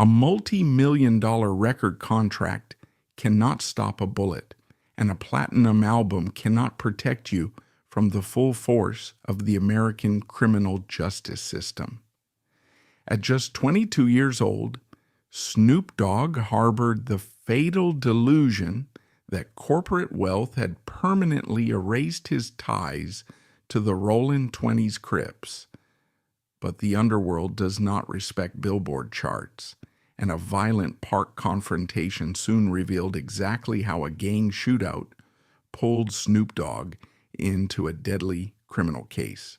A multi-million-dollar record contract cannot stop a bullet, and a platinum album cannot protect you from the full force of the American criminal justice system. At just 22 years old, Snoop Dogg harbored the fatal delusion that corporate wealth had permanently erased his ties to the Rollin' Twenties Crips. But the underworld does not respect Billboard charts, and a violent park confrontation soon revealed exactly how a gang shootout pulled Snoop Dogg into a deadly criminal case.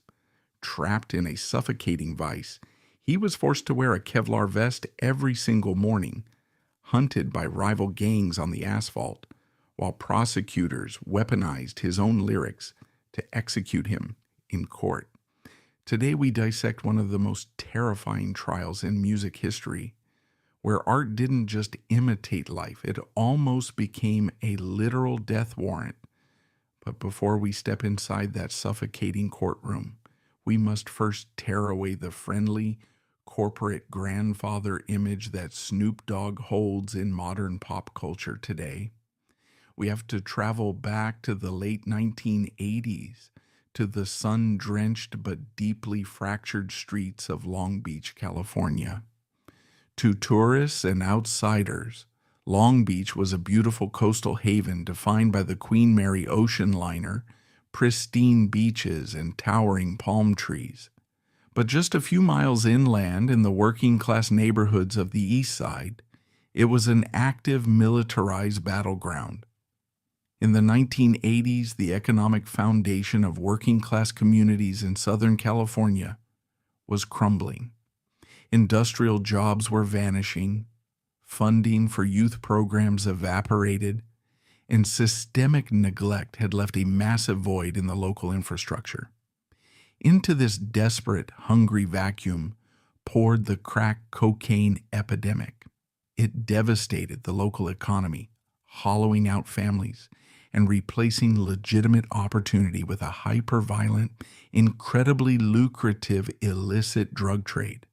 Trapped in a suffocating vice, he was forced to wear a Kevlar vest every single morning, hunted by rival gangs on the asphalt, while prosecutors weaponized his own lyrics to execute him in court. Today we dissect one of the most terrifying trials in music history, where art didn't just imitate life, it almost became a literal death warrant. But before we step inside that suffocating courtroom, we must first tear away the friendly, corporate grandfather image that Snoop Dogg holds in modern pop culture today. We have to travel back to the late 1980s, to the sun-drenched but deeply fractured streets of Long Beach, California. To tourists and outsiders, Long Beach was a beautiful coastal haven defined by the Queen Mary ocean liner, pristine beaches, and towering palm trees. But just a few miles inland in the working-class neighborhoods of the east side, it was an active militarized battleground. In the 1980s, the economic foundation of working-class communities in Southern California was crumbling. Industrial jobs were vanishing, funding for youth programs evaporated, and systemic neglect had left a massive void in the local infrastructure. Into this desperate, hungry vacuum poured the crack cocaine epidemic. It devastated the local economy, hollowing out families and replacing legitimate opportunity with a hyper-violent, incredibly lucrative illicit drug trade.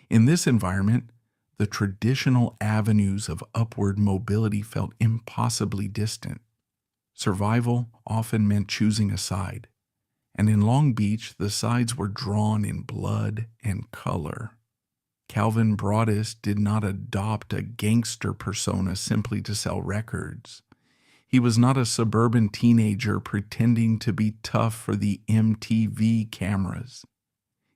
In this environment, the traditional avenues of upward mobility felt impossibly distant. Survival often meant choosing a side, and in Long Beach, the sides were drawn in blood and color. Calvin Broadus did not adopt a gangster persona simply to sell records. He was not a suburban teenager pretending to be tough for the MTV cameras.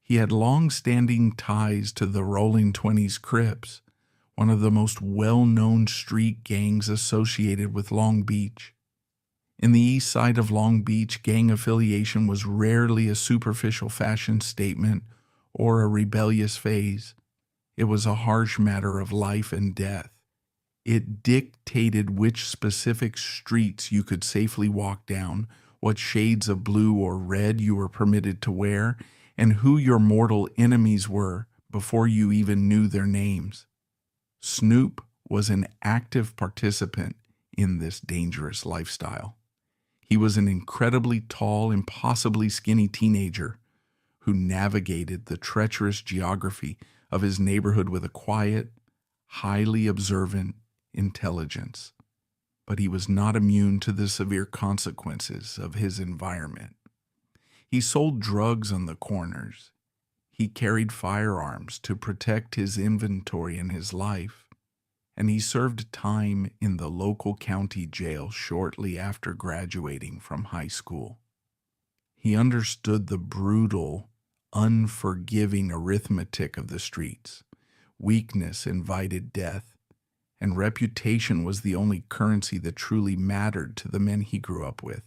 He had long-standing ties to the Rollin' Twenties Crips, one of the most well-known street gangs associated with Long Beach. In the east side of Long Beach, gang affiliation was rarely a superficial fashion statement or a rebellious phase. It was a harsh matter of life and death. It dictated which specific streets you could safely walk down, what shades of blue or red you were permitted to wear, and who your mortal enemies were before you even knew their names. Snoop was an active participant in this dangerous lifestyle. He was an incredibly tall, impossibly skinny teenager who navigated the treacherous geography of his neighborhood with a quiet, highly observant intelligence. But he was not immune to the severe consequences of his environment. He sold drugs on the corners. He carried firearms to protect his inventory and his life. And he served time in the local county jail shortly after graduating from high school. He understood the brutal, unforgiving arithmetic of the streets. Weakness invited death, and reputation was the only currency that truly mattered to the men he grew up with.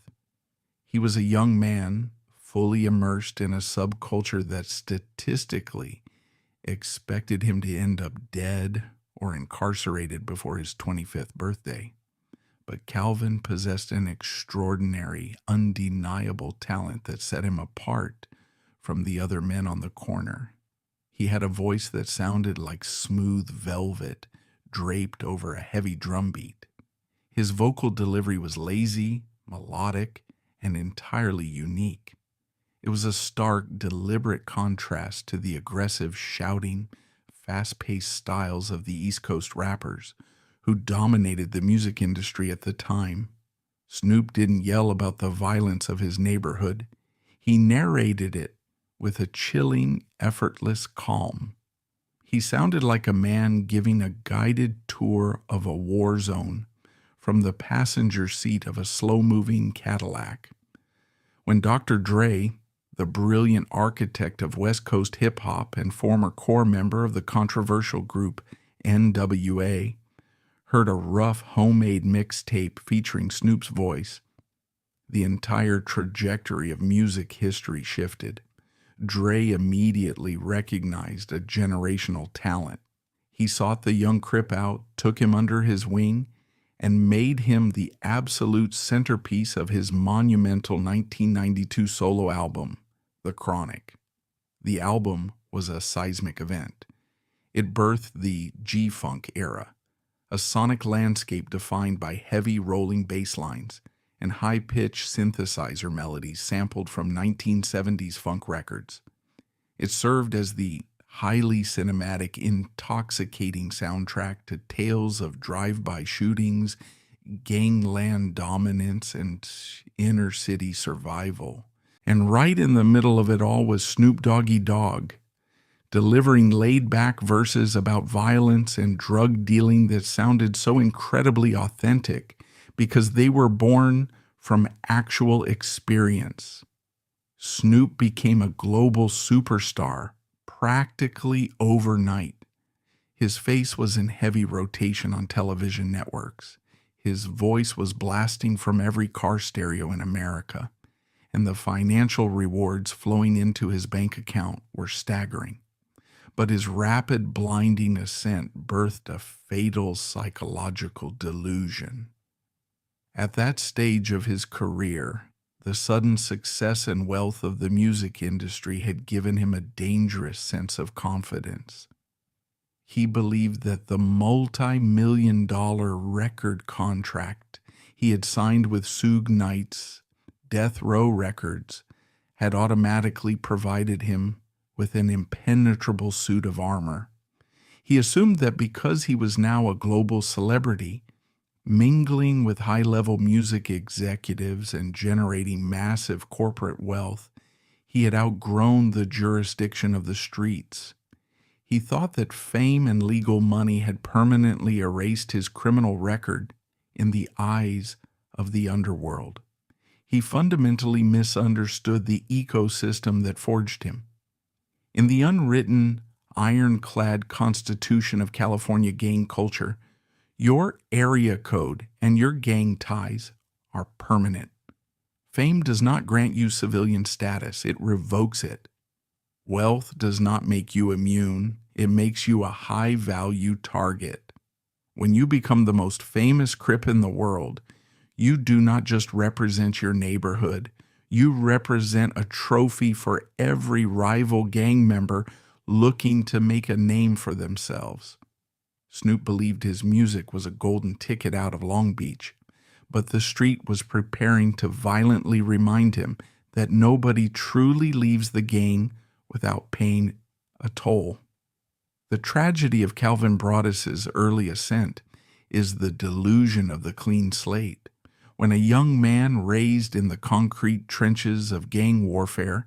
He was a young man, fully immersed in a subculture that statistically expected him to end up dead or incarcerated before his 25th birthday. But Calvin possessed an extraordinary, undeniable talent that set him apart from the other men on the corner. He had a voice that sounded like smooth velvet draped over a heavy drum beat. His vocal delivery was lazy, melodic, and entirely unique. It was a stark, deliberate contrast to the aggressive shouting, fast-paced styles of the East Coast rappers who dominated the music industry at the time. Snoop didn't yell about the violence of his neighborhood. He narrated it with a chilling, effortless calm. He sounded like a man giving a guided tour of a war zone from the passenger seat of a slow-moving Cadillac. When Dr. Dre, the brilliant architect of West Coast hip-hop and former core member of the controversial group NWA, heard a rough homemade mixtape featuring Snoop's voice, the entire trajectory of music history shifted. Dre immediately recognized a generational talent. He sought the young Crip out, took him under his wing, and made him the absolute centerpiece of his monumental 1992 solo album, The Chronic. The album was a seismic event. It birthed the G-Funk era, a sonic landscape defined by heavy rolling bass lines and high-pitched synthesizer melodies sampled from 1970s funk records. It served as the highly cinematic, intoxicating soundtrack to tales of drive-by shootings, gangland dominance, and inner-city survival. And right in the middle of it all was Snoop Dogg, delivering laid-back verses about violence and drug dealing that sounded so incredibly authentic because they were born from actual experience. Snoop became a global superstar practically overnight. His face was in heavy rotation on television networks. His voice was blasting from every car stereo in America, and the financial rewards flowing into his bank account were staggering. But his rapid, blinding ascent birthed a fatal psychological delusion. At that stage of his career, the sudden success and wealth of the music industry had given him a dangerous sense of confidence. He believed that the multi-million-dollar record contract he had signed with Suge Knight's Death Row Records had automatically provided him with an impenetrable suit of armor. He assumed that because he was now a global celebrity, mingling with high-level music executives and generating massive corporate wealth, he had outgrown the jurisdiction of the streets. He thought that fame and legal money had permanently erased his criminal record in the eyes of the underworld. He fundamentally misunderstood the ecosystem that forged him. In the unwritten, ironclad constitution of California gang culture, your area code and your gang ties are permanent. Fame does not grant you civilian status, it revokes it. Wealth does not make you immune, it makes you a high-value target. When you become the most famous Crip in the world, you do not just represent your neighborhood, you represent a trophy for every rival gang member looking to make a name for themselves. Snoop believed his music was a golden ticket out of Long Beach, but the street was preparing to violently remind him that nobody truly leaves the gang without paying a toll. The tragedy of Calvin Broadus's early ascent is the delusion of the clean slate. When a young man raised in the concrete trenches of gang warfare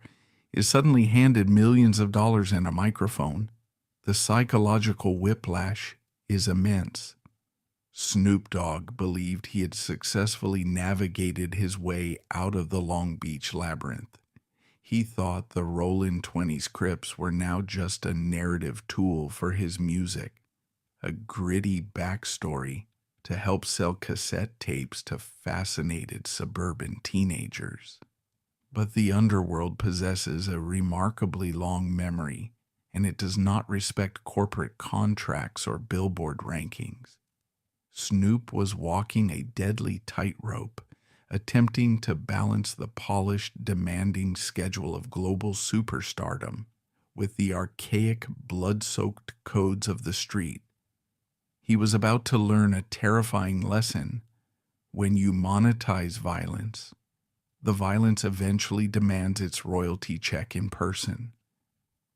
is suddenly handed millions of dollars and a microphone, the psychological whiplash is immense. Snoop Dogg believed he had successfully navigated his way out of the Long Beach labyrinth. He thought the Rollin' 20s Crips were now just a narrative tool for his music, a gritty backstory to help sell cassette tapes to fascinated suburban teenagers. But the underworld possesses a remarkably long memory, and it does not respect corporate contracts or billboard rankings. Snoop was walking a deadly tightrope, attempting to balance the polished, demanding schedule of global superstardom with the archaic, blood-soaked codes of the street. He was about to learn a terrifying lesson. When you monetize violence, the violence eventually demands its royalty check in person.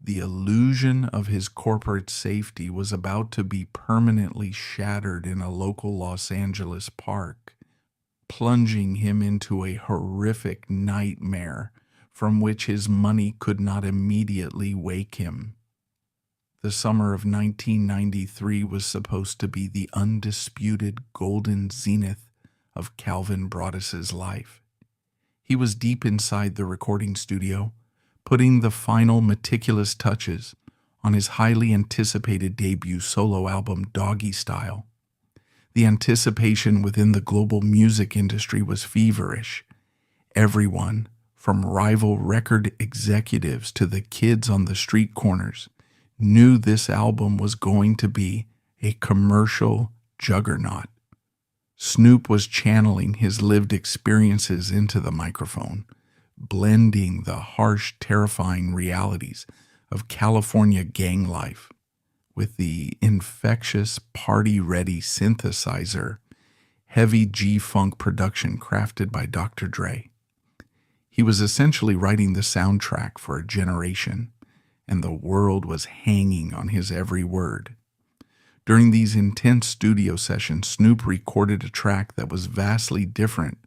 The illusion of his corporate safety was about to be permanently shattered in a local Los Angeles park, plunging him into a horrific nightmare from which his money could not immediately wake him. The summer of 1993 was supposed to be the undisputed golden zenith of Calvin Broadus's life. He was deep inside the recording studio, putting the final meticulous touches on his highly anticipated debut solo album Doggy Style. The anticipation within the global music industry was feverish. Everyone, from rival record executives to the kids on the street corners, knew this album was going to be a commercial juggernaut. Snoop was channeling his lived experiences into the microphone, blending the harsh, terrifying realities of California gang life with the infectious, party-ready synthesizer, heavy G-funk production crafted by Dr. Dre. He was essentially writing the soundtrack for a generation, and the world was hanging on his every word. During these intense studio sessions, Snoop recorded a track that was vastly different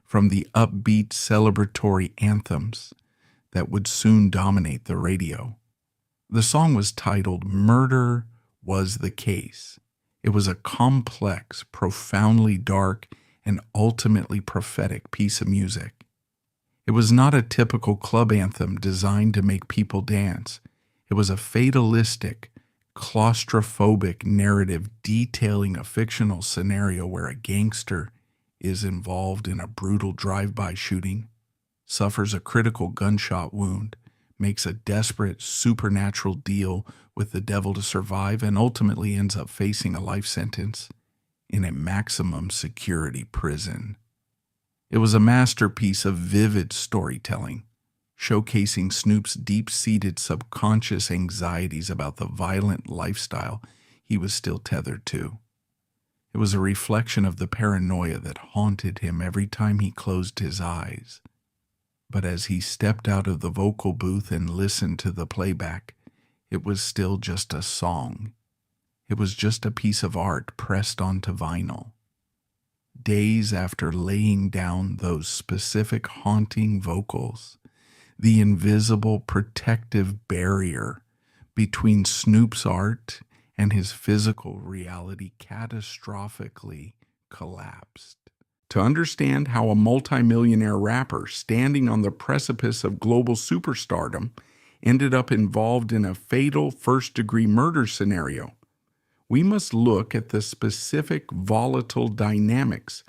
from the upbeat celebratory anthems that would soon dominate the radio. The song was titled Murder Was the Case. It was a complex, profoundly dark, and ultimately prophetic piece of music. It was not a typical club anthem designed to make people dance. It was a fatalistic, claustrophobic narrative detailing a fictional scenario where a gangster is involved in a brutal drive-by shooting, suffers a critical gunshot wound, makes a desperate supernatural deal with the devil to survive, and ultimately ends up facing a life sentence in a maximum security prison. It was a masterpiece of vivid storytelling, showcasing Snoop's deep-seated subconscious anxieties about the violent lifestyle he was still tethered to. It was a reflection of the paranoia that haunted him every time he closed his eyes. But as he stepped out of the vocal booth and listened to the playback, it was still just a song. It was just a piece of art pressed onto vinyl. Days after laying down those specific haunting vocals, the invisible protective barrier between Snoop's art and his physical reality catastrophically collapsed. To understand how a multimillionaire rapper standing on the precipice of global superstardom ended up involved in a fatal first-degree murder scenario, we must look at the specific volatile dynamics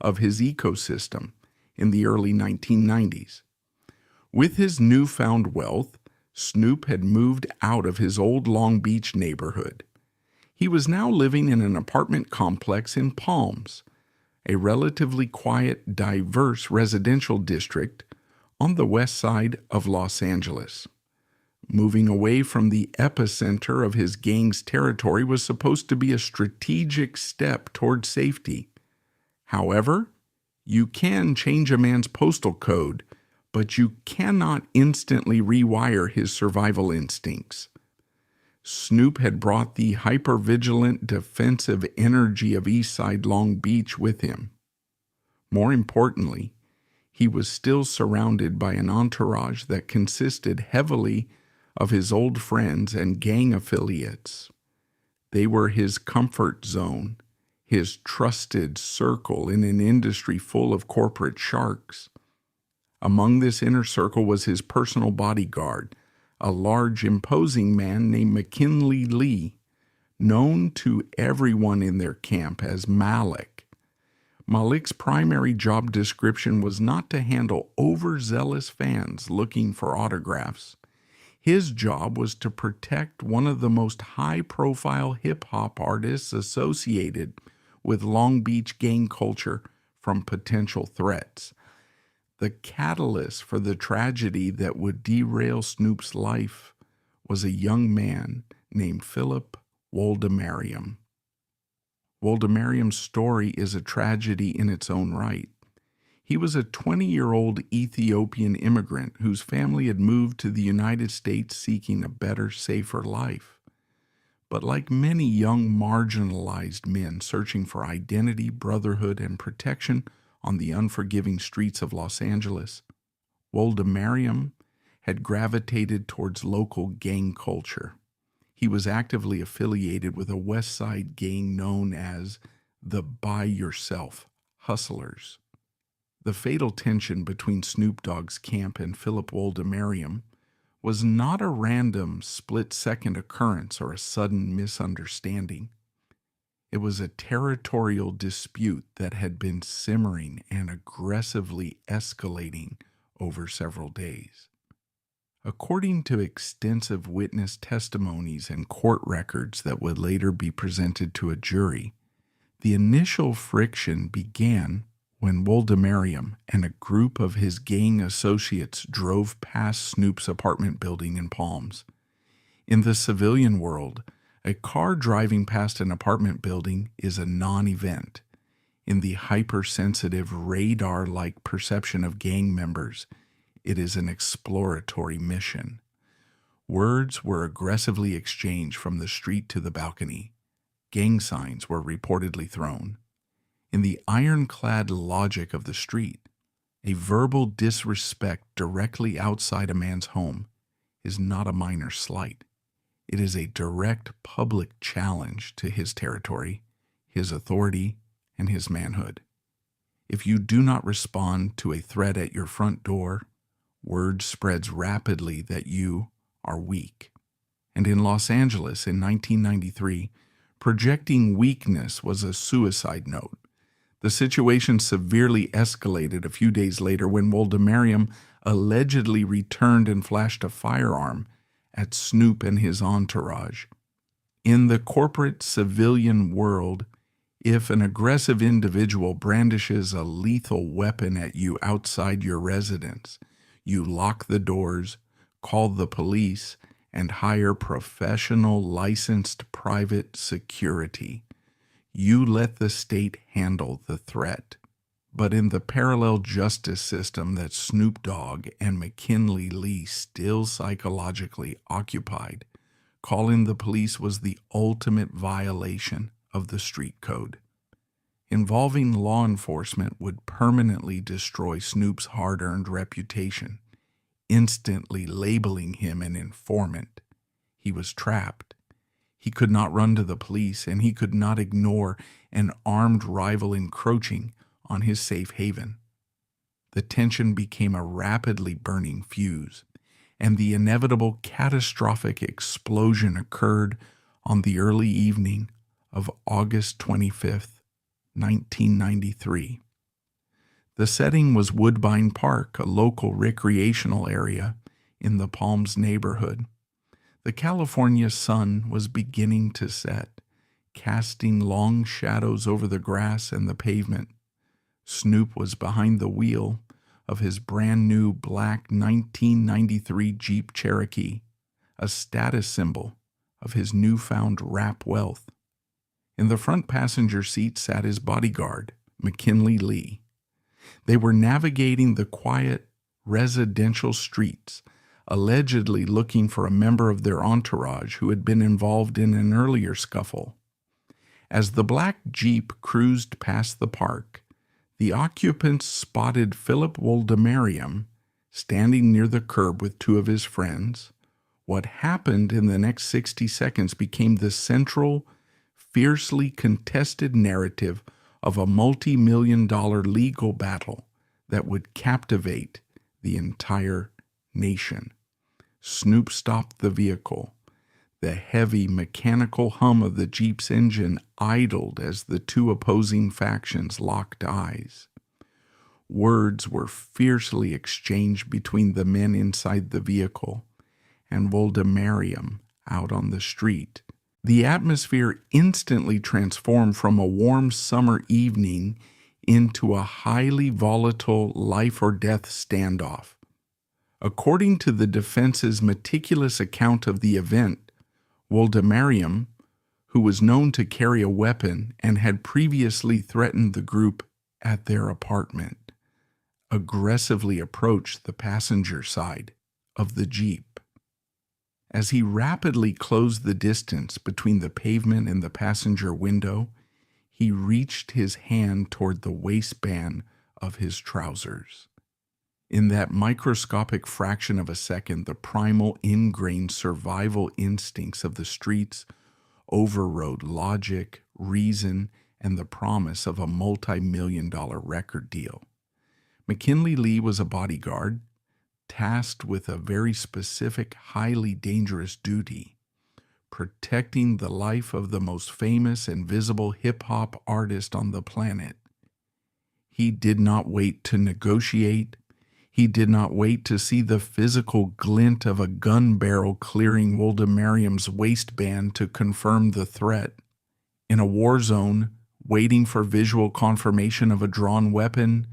of his ecosystem in the early 1990s. With his newfound wealth, Snoop had moved out of his old Long Beach neighborhood. He was now living in an apartment complex in Palms, a relatively quiet, diverse residential district on the west side of Los Angeles. Moving away from the epicenter of his gang's territory was supposed to be a strategic step toward safety. However, you can change a man's postal code, but you cannot instantly rewire his survival instincts. Snoop had brought the hypervigilant defensive energy of Eastside Long Beach with him. More importantly, he was still surrounded by an entourage that consisted heavily of his old friends and gang affiliates. They were his comfort zone, his trusted circle in an industry full of corporate sharks. Among this inner circle was his personal bodyguard, a large, imposing man named McKinley Lee, known to everyone in their camp as Malik. Malik's primary job description was not to handle overzealous fans looking for autographs. His job was to protect one of the most high-profile hip-hop artists associated with Long Beach gang culture from potential threats. The catalyst for the tragedy that would derail Snoop's life was a young man named Philip Woldemariam. Woldemariam's story is a tragedy in its own right. He was a 20-year-old Ethiopian immigrant whose family had moved to the United States seeking a better, safer life. But like many young marginalized men searching for identity, brotherhood, and protection on the unforgiving streets of Los Angeles, Woldemariam had gravitated towards local gang culture. He was actively affiliated with a West Side gang known as the By Yourself Hustlers. The fatal tension between Snoop Dogg's camp and Philip Woldemariam was not a random split-second occurrence or a sudden misunderstanding. It was a territorial dispute that had been simmering and aggressively escalating over several days. According to extensive witness testimonies and court records that would later be presented to a jury, the initial friction began when Woldemariam and a group of his gang associates drove past Snoop's apartment building in Palms. In the civilian world, a car driving past an apartment building is a non-event. In the hypersensitive, radar-like perception of gang members, it is an exploratory mission. Words were aggressively exchanged from the street to the balcony. Gang signs were reportedly thrown. In the ironclad logic of the street, a verbal disrespect directly outside a man's home is not a minor slight. It is a direct public challenge to his territory, his authority, and his manhood. If you do not respond to a threat at your front door, word spreads rapidly that you are weak. And in Los Angeles in 1993, projecting weakness was a suicide note. The situation severely escalated a few days later when Woldemariam allegedly returned and flashed a firearm at Snoop and his entourage. In the corporate civilian world, if an aggressive individual brandishes a lethal weapon at you outside your residence, you lock the doors, call the police, and hire professional licensed private security. You let the state handle the threat. But in the parallel justice system that Snoop Dogg and McKinley Lee still psychologically occupied, calling the police was the ultimate violation of the street code. Involving law enforcement would permanently destroy Snoop's hard-earned reputation, instantly labeling him an informant. He was trapped. He could not run to the police, and he could not ignore an armed rival encroaching on his safe haven. The tension became a rapidly burning fuse, and the inevitable catastrophic explosion occurred on the early evening of August 25th, 1993. The setting was Woodbine Park, a local recreational area in the Palms neighborhood. The California sun was beginning to set, casting long shadows over the grass and the pavement. Snoop was behind the wheel of his brand new black 1993 Jeep Cherokee, a status symbol of his newfound rap wealth. In the front passenger seat sat his bodyguard, McKinley Lee. They were navigating the quiet residential streets, allegedly looking for a member of their entourage who had been involved in an earlier scuffle. As the black Jeep cruised past the park, the occupants spotted Philip Woldemariam standing near the curb with two of his friends. What happened in the next 60 seconds became the central, fiercely contested narrative of a multi-million-dollar legal battle that would captivate the entire nation. Snoop stopped the vehicle. The heavy mechanical hum of the Jeep's engine idled as the two opposing factions locked eyes. Words were fiercely exchanged between the men inside the vehicle and Woldemariam out on the street. The atmosphere instantly transformed from a warm summer evening into a highly volatile life-or-death standoff. According to the defense's meticulous account of the event, Woldemariam, who was known to carry a weapon and had previously threatened the group at their apartment, aggressively approached the passenger side of the Jeep. As he rapidly closed the distance between the pavement and the passenger window, he reached his hand toward the waistband of his trousers. In that microscopic fraction of a second, the primal, ingrained survival instincts of the streets overrode logic, reason, and the promise of a multi-million-dollar record deal. McKinley Lee was a bodyguard, tasked with a very specific, highly dangerous duty: protecting the life of the most famous and visible hip-hop artist on the planet. He did not wait to negotiate. He did not wait to see the physical glint of a gun barrel clearing Woldemariam's waistband to confirm the threat. In a war zone, waiting for visual confirmation of a drawn weapon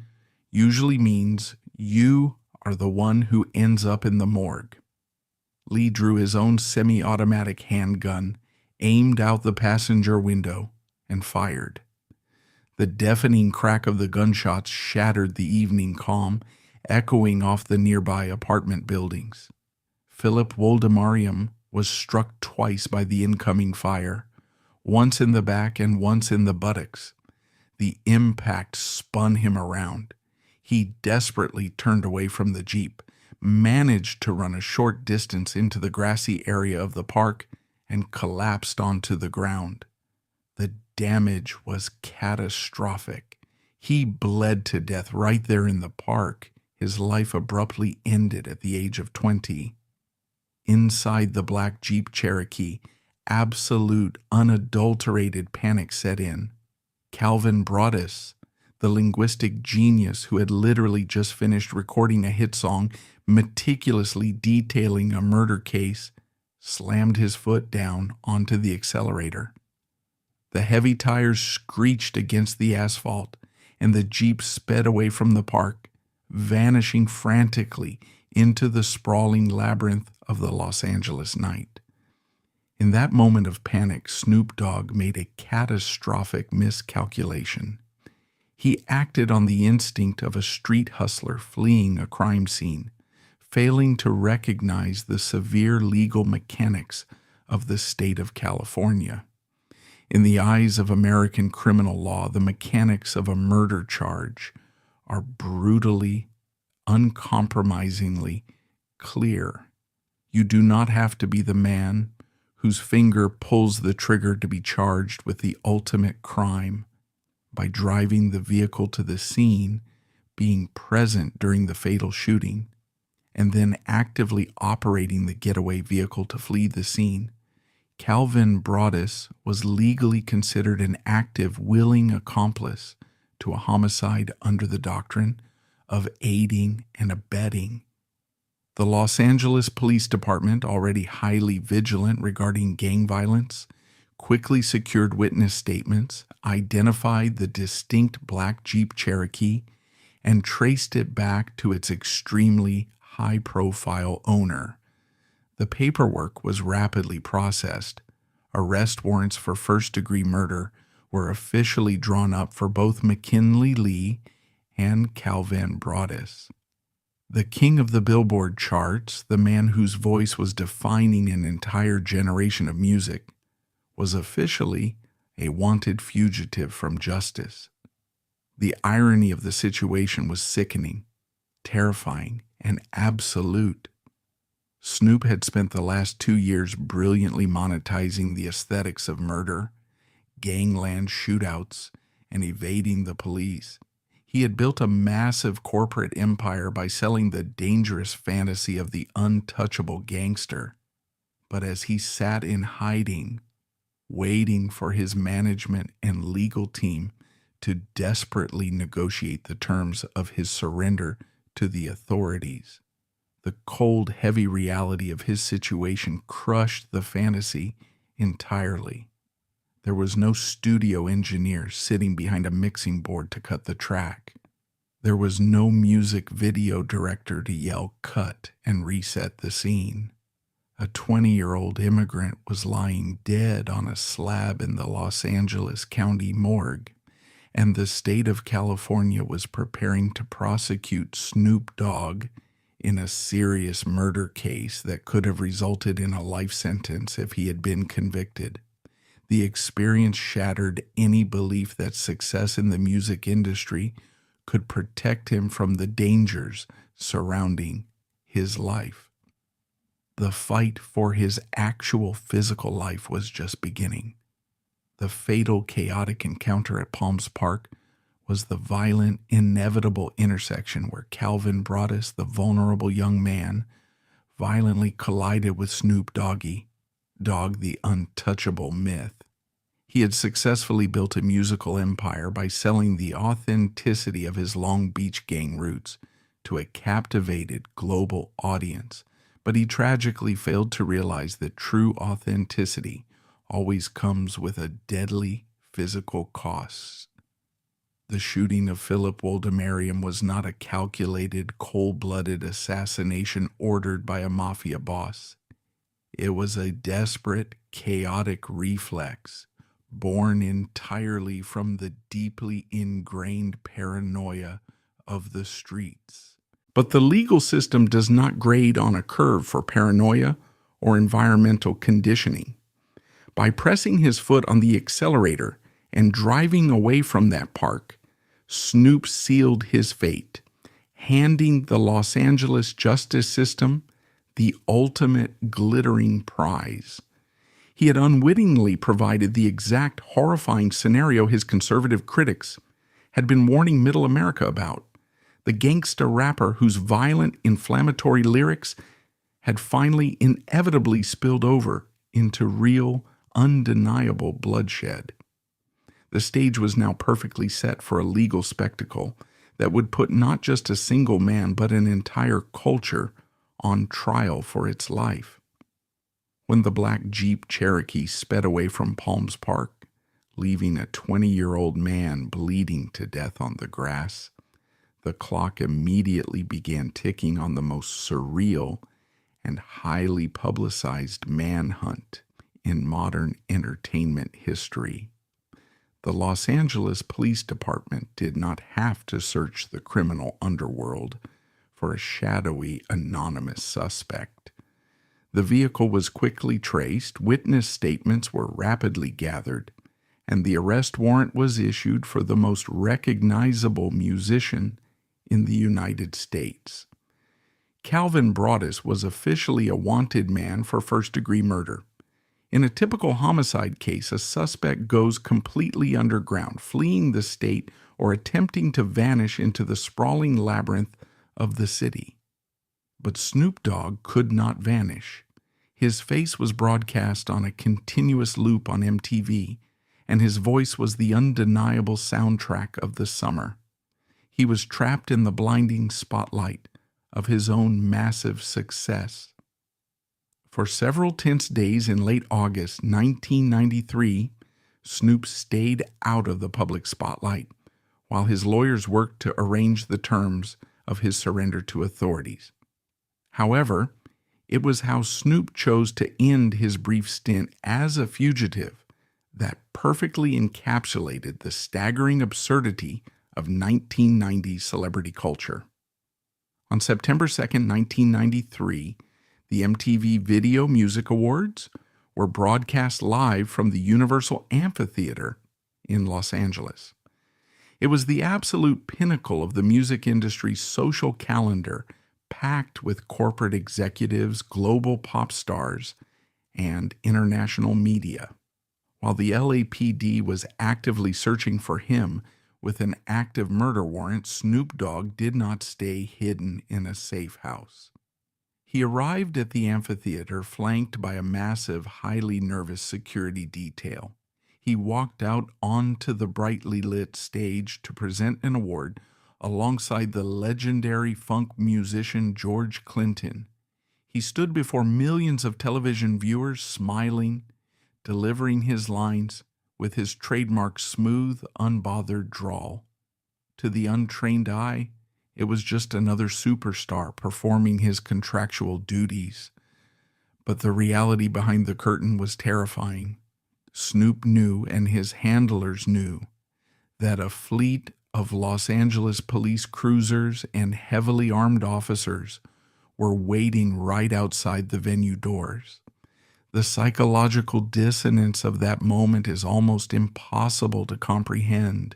usually means you are the one who ends up in the morgue. Lee drew his own semi-automatic handgun, aimed out the passenger window, and fired. The deafening crack of the gunshots shattered the evening calm, echoing off the nearby apartment buildings. Philip Woldemariam was struck twice by the incoming fire, once in the back and once in the buttocks. The impact spun him around. He desperately turned away from the Jeep, managed to run a short distance into the grassy area of the park, and collapsed onto the ground. The damage was catastrophic. He bled to death right there in the park. His life abruptly ended at the age of 20. Inside the black Jeep Cherokee, absolute, unadulterated panic set in. Calvin Broadus, the linguistic genius who had literally just finished recording a hit song meticulously detailing a murder case, slammed his foot down onto the accelerator. The heavy tires screeched against the asphalt, and the Jeep sped away from the park, vanishing frantically into the sprawling labyrinth of the Los Angeles night. In that moment of panic, Snoop Dogg made a catastrophic miscalculation. He acted on the instinct of a street hustler fleeing a crime scene, failing to recognize the severe legal mechanics of the state of California. In the eyes of American criminal law, the mechanics of a murder charge are brutally, uncompromisingly clear. You do not have to be the man whose finger pulls the trigger to be charged with the ultimate crime by driving the vehicle to the scene, being present during the fatal shooting, and then actively operating the getaway vehicle to flee the scene. Calvin Broadus was legally considered an active, willing accomplice to a homicide under the doctrine of aiding and abetting. The Los Angeles Police Department, already highly vigilant regarding gang violence, quickly secured witness statements, identified the distinct black Jeep Cherokee, and traced it back to its extremely high-profile owner. The paperwork was rapidly processed. Arrest warrants for first-degree murder were officially drawn up for both McKinley Lee and Calvin Broadus. The king of the Billboard charts, the man whose voice was defining an entire generation of music, was officially a wanted fugitive from justice. The irony of the situation was sickening, terrifying, and absolute. Snoop had spent the last 2 years brilliantly monetizing the aesthetics of murder, gangland shootouts, and evading the police. He had built a massive corporate empire by selling the dangerous fantasy of the untouchable gangster. But as he sat in hiding, waiting for his management and legal team to desperately negotiate the terms of his surrender to the authorities, the cold, heavy reality of his situation crushed the fantasy entirely. There was no studio engineer sitting behind a mixing board to cut the track. There was no music video director to yell cut and reset the scene. A 20-year-old immigrant was lying dead on a slab in the Los Angeles County morgue, and the state of California was preparing to prosecute Snoop Dogg in a serious murder case that could have resulted in a life sentence if he had been convicted. The experience shattered any belief that success in the music industry could protect him from the dangers surrounding his life. The fight for his actual physical life was just beginning. The fatal, chaotic encounter at Palms Park was the violent, inevitable intersection where Calvin Broadus, the vulnerable young man, violently collided with Snoop Doggy, Dogg the untouchable myth. He had successfully built a musical empire by selling the authenticity of his Long Beach gang roots to a captivated global audience, but he tragically failed to realize that true authenticity always comes with a deadly physical cost. The shooting of Philip Woldemariam was not a calculated, cold-blooded assassination ordered by a mafia boss. It was a desperate, chaotic reflex, born entirely from the deeply ingrained paranoia of the streets. But the legal system does not grade on a curve for paranoia or environmental conditioning. By pressing his foot on the accelerator and driving away from that park, Snoop sealed his fate, handing the Los Angeles justice system the ultimate glittering prize. He had unwittingly provided the exact horrifying scenario his conservative critics had been warning Middle America about. The gangsta rapper whose violent, inflammatory lyrics had finally inevitably spilled over into real, undeniable bloodshed. The stage was now perfectly set for a legal spectacle that would put not just a single man but an entire culture on trial for its life. When the black Jeep Cherokee sped away from Palms Park, leaving a 20-year-old man bleeding to death on the grass, the clock immediately began ticking on the most surreal and highly publicized manhunt in modern entertainment history. The Los Angeles Police Department did not have to search the criminal underworld for a shadowy, anonymous suspect. The vehicle was quickly traced, witness statements were rapidly gathered, and the arrest warrant was issued for the most recognizable musician in the United States. Calvin Broadus was officially a wanted man for first-degree murder. In a typical homicide case, a suspect goes completely underground, fleeing the state or attempting to vanish into the sprawling labyrinth of the city. But Snoop Dogg could not vanish. His face was broadcast on a continuous loop on MTV, and his voice was the undeniable soundtrack of the summer. He was trapped in the blinding spotlight of his own massive success. For several tense days in late August 1993, Snoop stayed out of the public spotlight while his lawyers worked to arrange the terms of his surrender to authorities. However, it was how Snoop chose to end his brief stint as a fugitive that perfectly encapsulated the staggering absurdity of 1990s celebrity culture. On September 2, 1993, the MTV Video Music Awards were broadcast live from the Universal Amphitheater in Los Angeles. It was the absolute pinnacle of the music industry's social calendar, packed with corporate executives, global pop stars, and international media. While the LAPD was actively searching for him with an active murder warrant, Snoop Dogg did not stay hidden in a safe house. He arrived at the amphitheater flanked by a massive, highly nervous security detail. He walked out onto the brightly lit stage to present an award alongside the legendary funk musician George Clinton. He stood before millions of television viewers, smiling, delivering his lines with his trademark smooth, unbothered drawl. To the untrained eye, it was just another superstar performing his contractual duties. But the reality behind the curtain was terrifying. Snoop knew, and his handlers knew, that a fleet of Los Angeles police cruisers and heavily armed officers were waiting right outside the venue doors. The psychological dissonance of that moment is almost impossible to comprehend.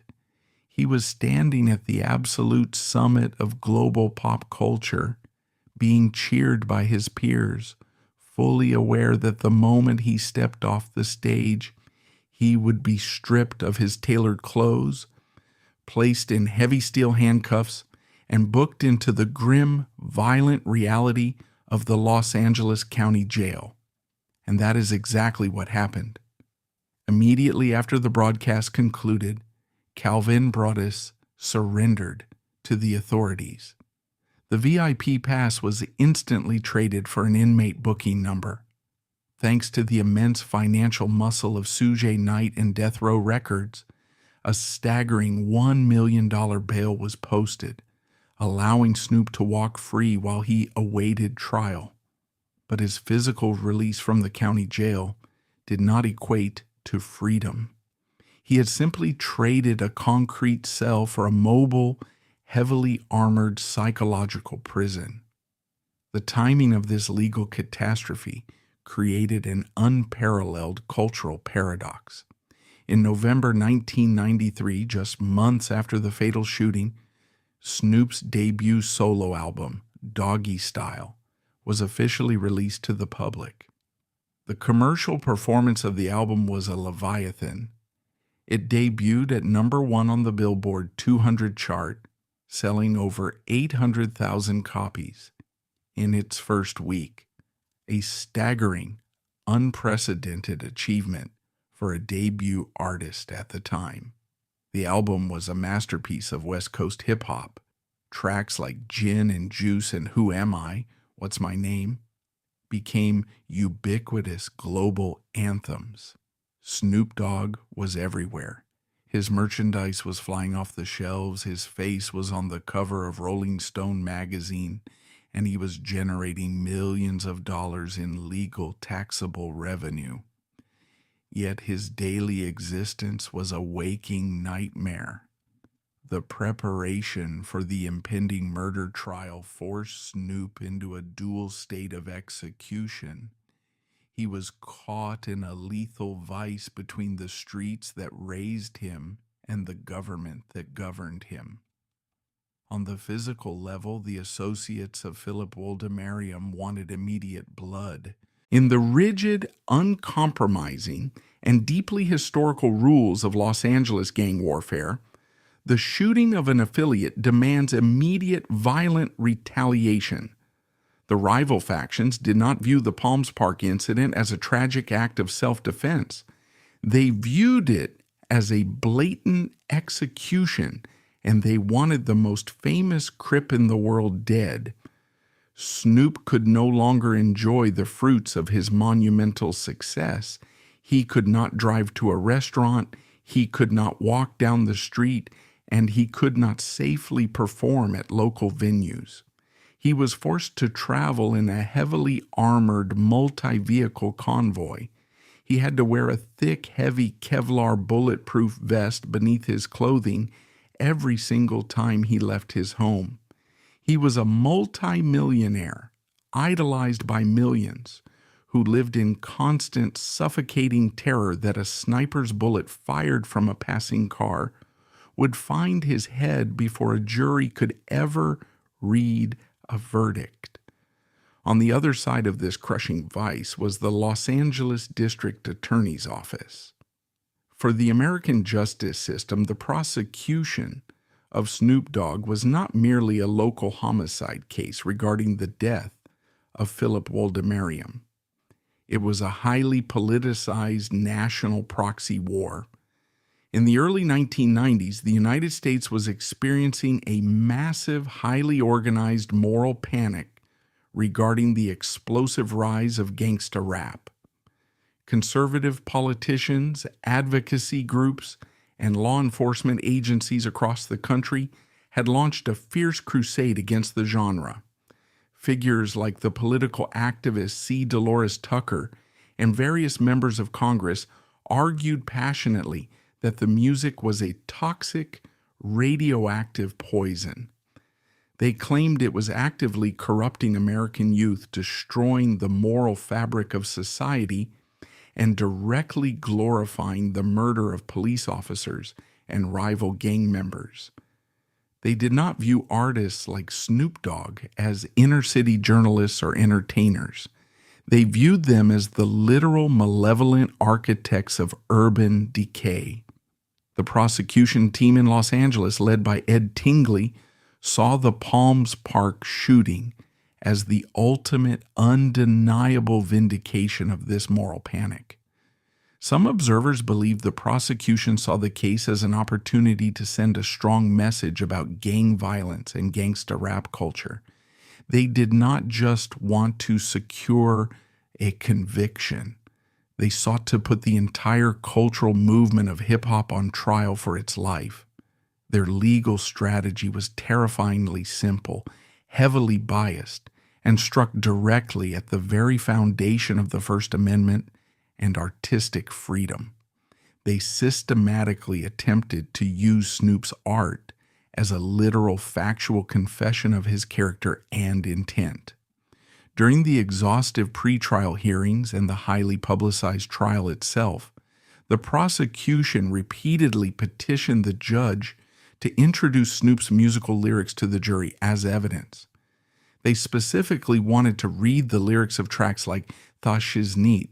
He was standing at the absolute summit of global pop culture, being cheered by his peers, fully aware that the moment he stepped off the stage, he would be stripped of his tailored clothes, placed in heavy steel handcuffs, and booked into the grim, violent reality of the Los Angeles County Jail. And that is exactly what happened. Immediately after the broadcast concluded, Calvin Broadus surrendered to the authorities. The VIP pass was instantly traded for an inmate booking number. Thanks to the immense financial muscle of Suge Knight and Death Row Records, a staggering $1 million bail was posted, allowing Snoop to walk free while he awaited trial. But his physical release from the county jail did not equate to freedom. He had simply traded a concrete cell for a mobile, heavily armored psychological prison. The timing of this legal catastrophe created an unparalleled cultural paradox. In November 1993, just months after the fatal shooting, Snoop's debut solo album, Doggy Style, was officially released to the public. The commercial performance of the album was a leviathan. It debuted at number 1 on the Billboard 200 chart, selling over 800,000 copies in its first week, a staggering, unprecedented achievement for a debut artist at the time. The album was a masterpiece of West Coast hip-hop. Tracks like Gin and Juice and Who Am I? What's My Name? Became ubiquitous global anthems. Snoop Dogg was everywhere. His merchandise was flying off the shelves, his face was on the cover of Rolling Stone magazine, and he was generating millions of dollars in legal taxable revenue. Yet his daily existence was a waking nightmare. The preparation for the impending murder trial forced Snoop into a dual state of execution. He was caught in a lethal vice between the streets that raised him and the government that governed him. On the physical level, the associates of Philip Woldemariam wanted immediate blood. In the rigid, uncompromising, and deeply historical rules of Los Angeles gang warfare, the shooting of an affiliate demands immediate violent retaliation. The rival factions did not view the Palms Park incident as a tragic act of self-defense. They viewed it as a blatant execution, and they wanted the most famous Crip in the world dead. Snoop could no longer enjoy the fruits of his monumental success. He could not drive to a restaurant, he could not walk down the street, and he could not safely perform at local venues. He was forced to travel in a heavily armored multi-vehicle convoy. He had to wear a thick, heavy Kevlar bulletproof vest beneath his clothing every single time he left his home. He was a multi-millionaire, idolized by millions, who lived in constant, suffocating terror that a sniper's bullet fired from a passing car would find his head before a jury could ever read a verdict. On the other side of this crushing vice was the Los Angeles District Attorney's Office. For the American justice system, the prosecution of Snoop Dogg was not merely a local homicide case regarding the death of Philip Woldemariam. It was a highly politicized national proxy war. In the early 1990s, the United States was experiencing a massive, highly organized moral panic regarding the explosive rise of gangsta rap. Conservative politicians, advocacy groups, and law enforcement agencies across the country had launched a fierce crusade against the genre. Figures like the political activist C. Dolores Tucker and various members of Congress argued passionately that the music was a toxic, radioactive poison. They claimed it was actively corrupting American youth, destroying the moral fabric of society, and directly glorifying the murder of police officers and rival gang members. They did not view artists like Snoop Dogg as inner-city journalists or entertainers. They viewed them as the literal malevolent architects of urban decay. The prosecution team in Los Angeles, led by Ed Tingley, saw the Palms Park shooting as the ultimate, undeniable vindication of this moral panic. Some observers believe the prosecution saw the case as an opportunity to send a strong message about gang violence and gangsta rap culture. They did not just want to secure a conviction. They sought to put the entire cultural movement of hip-hop on trial for its life. Their legal strategy was terrifyingly simple, heavily biased, and struck directly at the very foundation of the First Amendment and artistic freedom. They systematically attempted to use Snoop's art as a literal factual confession of his character and intent. During the exhaustive pretrial hearings and the highly publicized trial itself, the prosecution repeatedly petitioned the judge to introduce Snoop's musical lyrics to the jury as evidence. They specifically wanted to read the lyrics of tracks like Tha Shiznit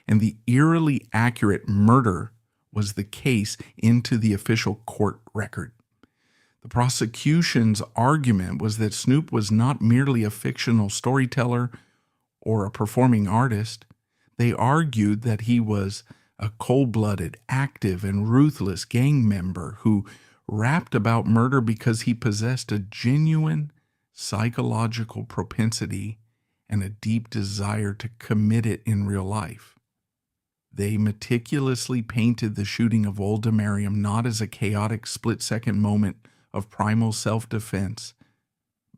and the eerily accurate Murder Was the Case into the official court record. The prosecution's argument was that Snoop was not merely a fictional storyteller or a performing artist. They argued that he was a cold-blooded, active, and ruthless gang member who rapped about murder because he possessed a genuine psychological propensity and a deep desire to commit it in real life. They meticulously painted the shooting of Woldemariam not as a chaotic split-second moment of primal self-defense,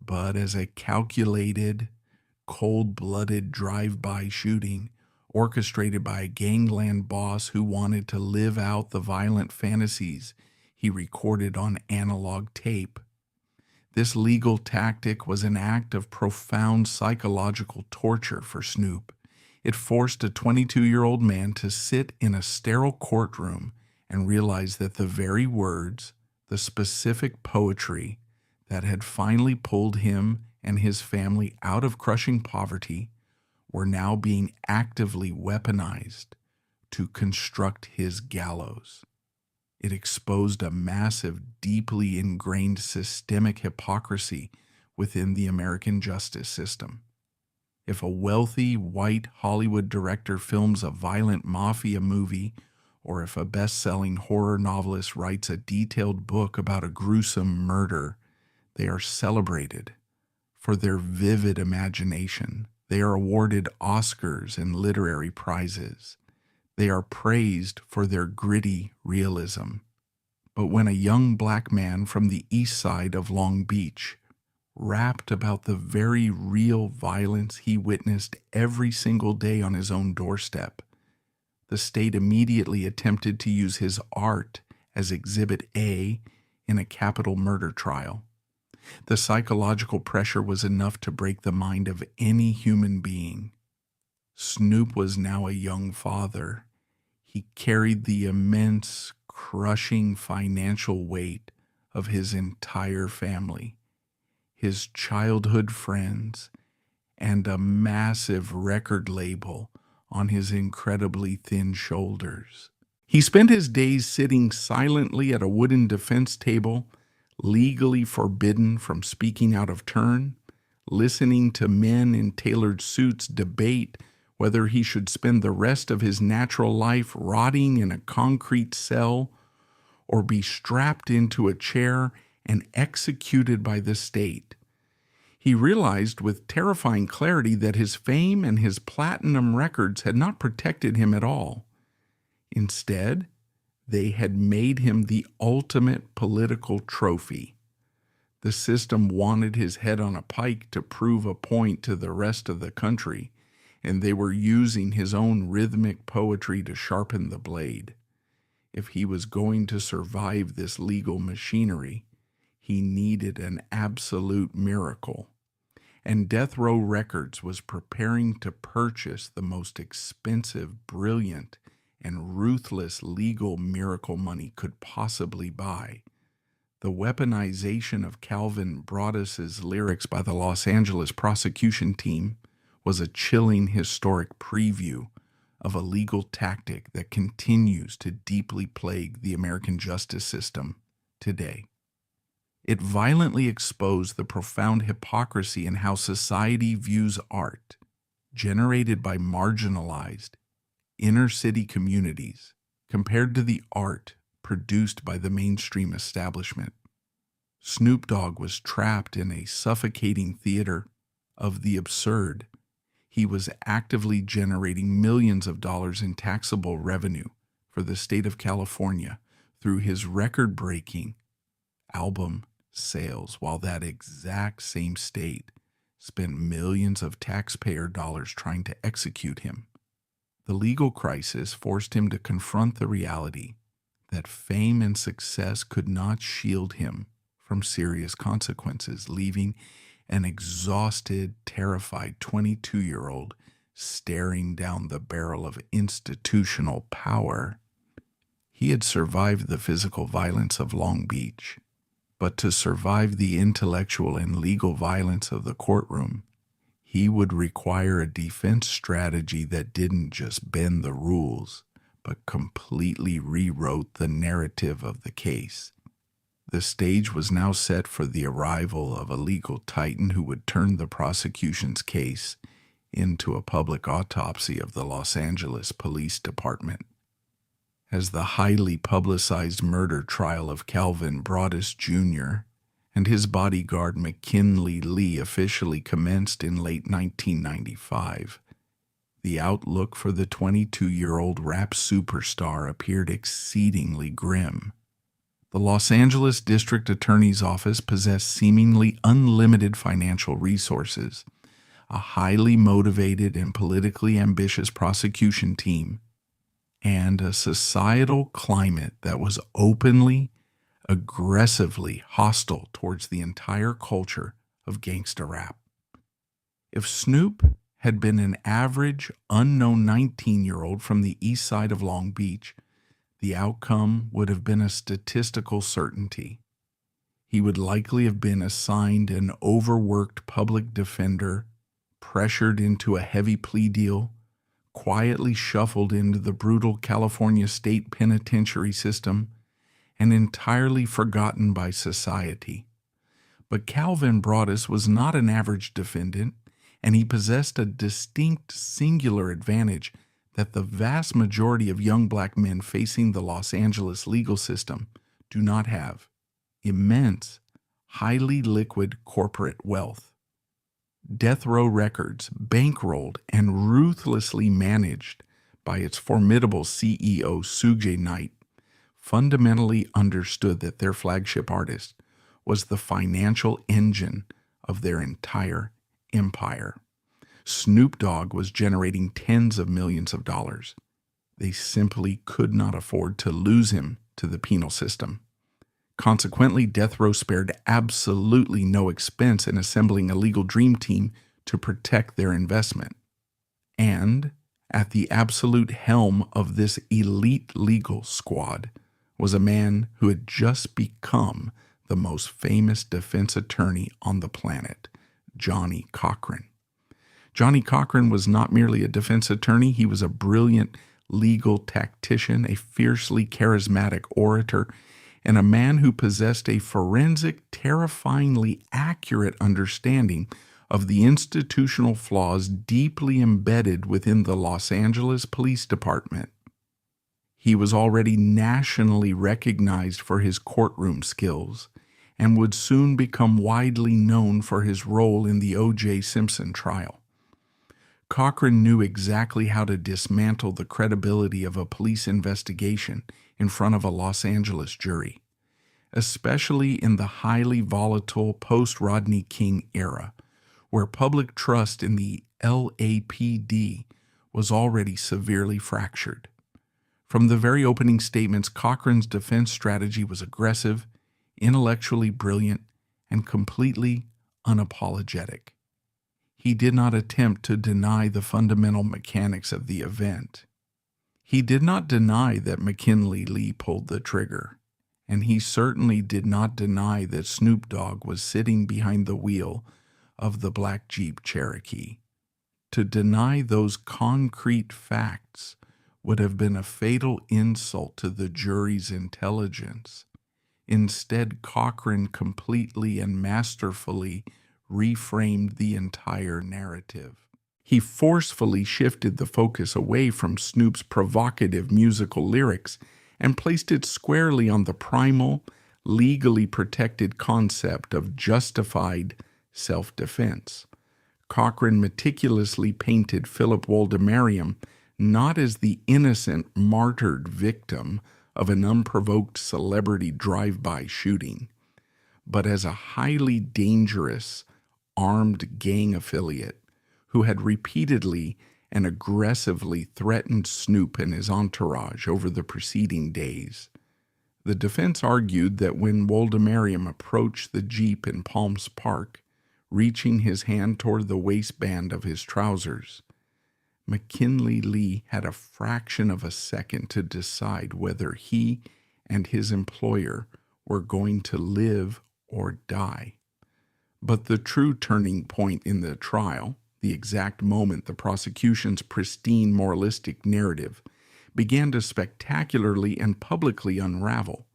but as a calculated, cold-blooded drive-by shooting orchestrated by a gangland boss who wanted to live out the violent fantasies he recorded on analog tape. This legal tactic was an act of profound psychological torture for Snoop. It forced a 22-year-old man to sit in a sterile courtroom and realize that the very words, the specific poetry that had finally pulled him and his family out of crushing poverty were now being actively weaponized to construct his gallows. It exposed a massive, deeply ingrained systemic hypocrisy within the American justice system. If a wealthy, white Hollywood director films a violent mafia movie, or if a best-selling horror novelist writes a detailed book about a gruesome murder, they are celebrated for their vivid imagination. They are awarded Oscars and literary prizes. They are praised for their gritty realism. But when a young black man from the east side of Long Beach rapped about the very real violence he witnessed every single day on his own doorstep, the state immediately attempted to use his art as Exhibit A in a capital murder trial. The psychological pressure was enough to break the mind of any human being. Snoop was now a young father. He carried the immense, crushing financial weight of his entire family, his childhood friends, and a massive record label on his incredibly thin shoulders. He spent his days sitting silently at a wooden defense table, legally forbidden from speaking out of turn, listening to men in tailored suits debate whether he should spend the rest of his natural life rotting in a concrete cell or be strapped into a chair and executed by the state. He realized with terrifying clarity that his fame and his platinum records had not protected him at all. Instead, they had made him the ultimate political trophy. The system wanted his head on a pike to prove a point to the rest of the country, and they were using his own rhythmic poetry to sharpen the blade. If he was going to survive this legal machinery, he needed an absolute miracle. And Death Row Records was preparing to purchase the most expensive, brilliant, and ruthless legal miracle money could possibly buy. The weaponization of Calvin Broadus's lyrics by the Los Angeles prosecution team was a chilling historic preview of a legal tactic that continues to deeply plague the American justice system today. It violently exposed the profound hypocrisy in how society views art, generated by marginalized, inner-city communities, compared to the art produced by the mainstream establishment. Snoop Dogg was trapped in a suffocating theater of the absurd. He was actively generating millions of dollars in taxable revenue for the state of California through his record-breaking album sales, while that exact same state spent millions of taxpayer dollars trying to execute him. The legal crisis forced him to confront the reality that fame and success could not shield him from serious consequences, leaving an exhausted, terrified 22-year-old staring down the barrel of institutional power. He had survived the physical violence of Long Beach, but to survive the intellectual and legal violence of the courtroom, he would require a defense strategy that didn't just bend the rules, but completely rewrote the narrative of the case. The stage was now set for the arrival of a legal titan who would turn the prosecution's case into a public autopsy of the Los Angeles Police Department. As the highly publicized murder trial of Calvin Broadus Jr. and his bodyguard McKinley Lee officially commenced in late 1995, the outlook for the 22-year-old rap superstar appeared exceedingly grim. The Los Angeles District Attorney's Office possessed seemingly unlimited financial resources, a highly motivated and politically ambitious prosecution team, and a societal climate that was openly, aggressively hostile towards the entire culture of gangsta rap. If Snoop had been an average, unknown 19-year-old from the east side of Long Beach, the outcome would have been a statistical certainty. He would likely have been assigned an overworked public defender, pressured into a heavy plea deal, quietly shuffled into the brutal California state penitentiary system, and entirely forgotten by society. But Calvin Broadus was not an average defendant, and he possessed a distinct singular advantage that the vast majority of young black men facing the Los Angeles legal system do not have: immense, highly liquid corporate wealth. Death Row Records, bankrolled and ruthlessly managed by its formidable CEO Suge Knight, fundamentally understood that their flagship artist was the financial engine of their entire empire. Snoop Dogg was generating tens of millions of dollars. They simply could not afford to lose him to the penal system. Consequently, Death Row spared absolutely no expense in assembling a legal dream team to protect their investment. And at the absolute helm of this elite legal squad was a man who had just become the most famous defense attorney on the planet, Johnnie Cochran. Johnnie Cochran was not merely a defense attorney, he was a brilliant legal tactician, a fiercely charismatic orator, and a man who possessed a forensic, terrifyingly accurate understanding of the institutional flaws deeply embedded within the Los Angeles Police Department. He was already nationally recognized for his courtroom skills and would soon become widely known for his role in the O.J. Simpson trial. Cochran knew exactly how to dismantle the credibility of a police investigation in front of a Los Angeles jury, especially in the highly volatile post-Rodney King era, where public trust in the LAPD was already severely fractured. From the very opening statements, Cochran's defense strategy was aggressive, intellectually brilliant, and completely unapologetic. He did not attempt to deny the fundamental mechanics of the event. He did not deny that McKinley Lee pulled the trigger, and he certainly did not deny that Snoop Dogg was sitting behind the wheel of the black Jeep Cherokee. To deny those concrete facts would have been a fatal insult to the jury's intelligence. Instead, Cochran completely and masterfully reframed the entire narrative. He forcefully shifted the focus away from Snoop's provocative musical lyrics and placed it squarely on the primal, legally protected concept of justified self-defense. Cochran meticulously painted Philip Woldemariam not as the innocent, martyred victim of an unprovoked celebrity drive-by shooting, but as a highly dangerous, armed gang affiliate who had repeatedly and aggressively threatened Snoop and his entourage over the preceding days. The defense argued that when Woldemariam approached the Jeep in Palms Park, reaching his hand toward the waistband of his trousers, McKinley Lee had a fraction of a second to decide whether he and his employer were going to live or die. But the true turning point in the trial, the exact moment the prosecution's pristine moralistic narrative began to spectacularly and publicly unravel,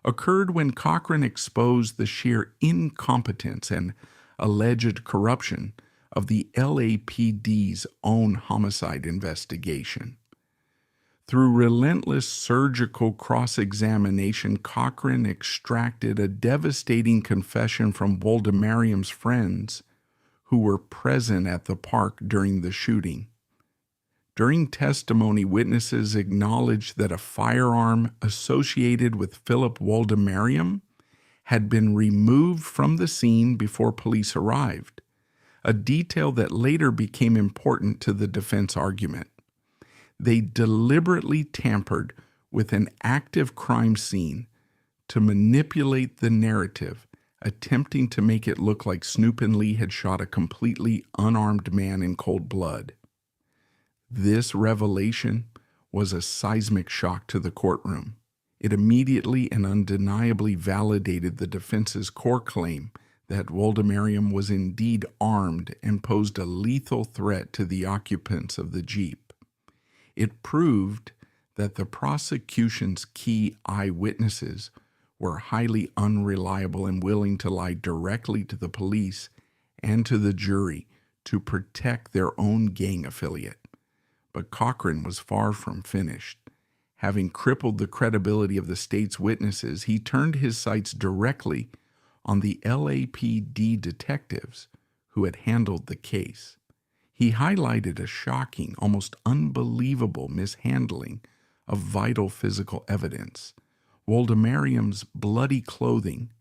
occurred when Cochran exposed the sheer incompetence and alleged corruption of the LAPD's own homicide investigation. Through relentless surgical cross-examination, Cochran extracted a devastating confession from Woldemariam's friends who were present at the park during the shooting. During testimony, witnesses acknowledged that a firearm associated with Philip Woldemariam had been removed from the scene before police arrived, a detail that later became important to the defense argument. They deliberately tampered with an active crime scene to manipulate the narrative, attempting to make it look like Snoop and Lee had shot a completely unarmed man in cold blood. This revelation was a seismic shock to the courtroom. It immediately and undeniably validated the defense's core claim that Woldemariam was indeed armed and posed a lethal threat to the occupants of the Jeep. It proved that the prosecution's key eyewitnesses were highly unreliable and willing to lie directly to the police and to the jury to protect their own gang affiliate. But Cochran was far from finished. Having crippled the credibility of the state's witnesses, he turned his sights directly on the LAPD detectives who had handled the case. He highlighted a shocking, almost unbelievable mishandling of vital physical evidence. Woldemariam's bloody clothing,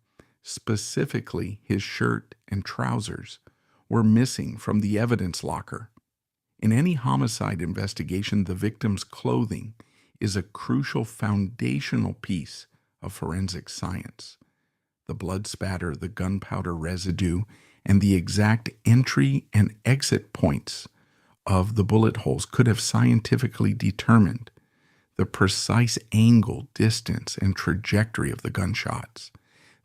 specifically his shirt and trousers, were missing from the evidence locker. In any homicide investigation, the victim's clothing is a crucial foundational piece of forensic science. The blood spatter, the gunpowder residue, and the exact entry and exit points of the bullet holes could have scientifically determined the precise angle, distance, and trajectory of the gunshots.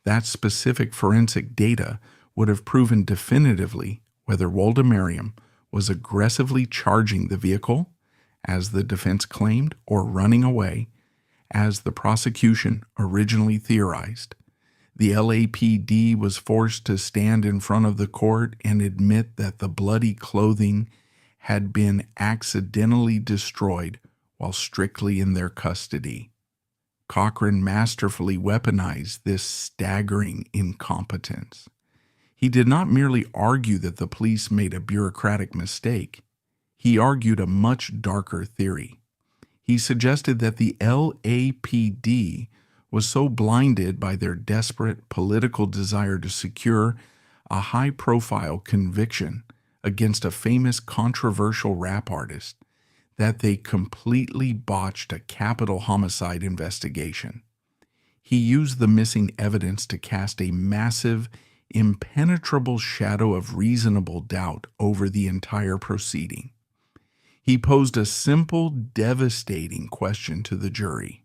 That specific forensic data would have proven definitively whether Woldemariam was aggressively charging the vehicle, as the defense claimed, or running away, as the prosecution originally theorized. The LAPD was forced to stand in front of the court and admit that the bloody clothing had been accidentally destroyed while strictly in their custody. Cochran masterfully weaponized this staggering incompetence. He did not merely argue that the police made a bureaucratic mistake. He argued a much darker theory. He suggested that the LAPD was so blinded by their desperate political desire to secure a high-profile conviction against a famous controversial rap artist that they completely botched a capital homicide investigation. He used the missing evidence to cast a massive, impenetrable shadow of reasonable doubt over the entire proceeding. He posed a simple, devastating question to the jury.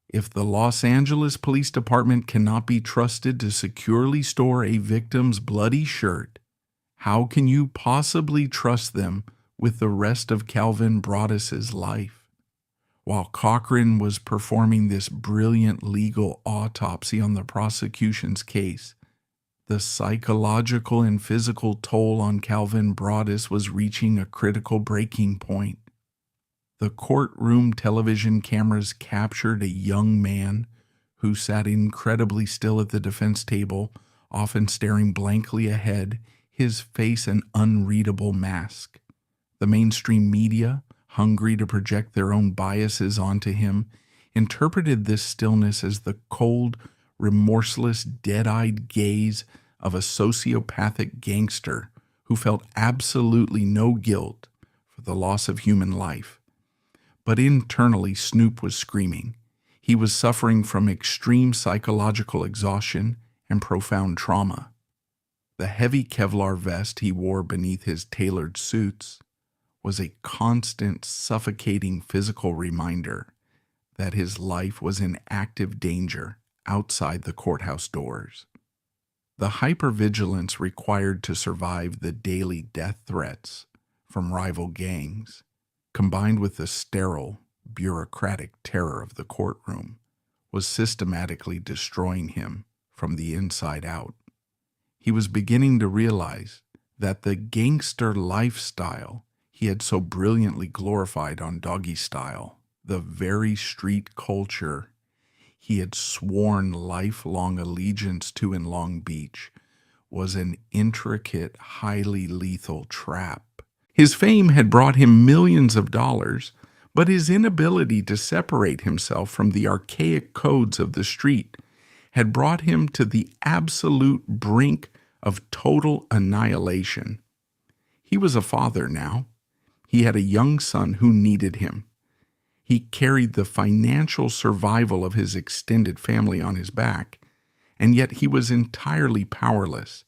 If the Los Angeles Police Department cannot be trusted to securely store a victim's bloody shirt, how can you possibly trust them with the rest of Calvin Broaddus's life? While Cochran was performing this brilliant legal autopsy on the prosecution's case, the psychological and physical toll on Calvin Broaddus was reaching a critical breaking point. The courtroom television cameras captured a young man who sat incredibly still at the defense table, often staring blankly ahead, his face an unreadable mask. The mainstream media, hungry to project their own biases onto him, interpreted this stillness as the cold, remorseless, dead-eyed gaze of a sociopathic gangster who felt absolutely no guilt for the loss of human life. But internally, Snoop was screaming. He was suffering from extreme psychological exhaustion and profound trauma. The heavy Kevlar vest he wore beneath his tailored suits was a constant, suffocating physical reminder that his life was in active danger outside the courthouse doors. The hypervigilance required to survive the daily death threats from rival gangs, combined with the sterile, bureaucratic terror of the courtroom, was systematically destroying him from the inside out. He was beginning to realize that the gangster lifestyle he had so brilliantly glorified on Doggy Style, the very street culture he had sworn lifelong allegiance to in Long Beach, was an intricate, highly lethal trap. His fame had brought him millions of dollars, but his inability to separate himself from the archaic codes of the street had brought him to the absolute brink of total annihilation. He was a father now. He had a young son who needed him. He carried the financial survival of his extended family on his back, and yet he was entirely powerless,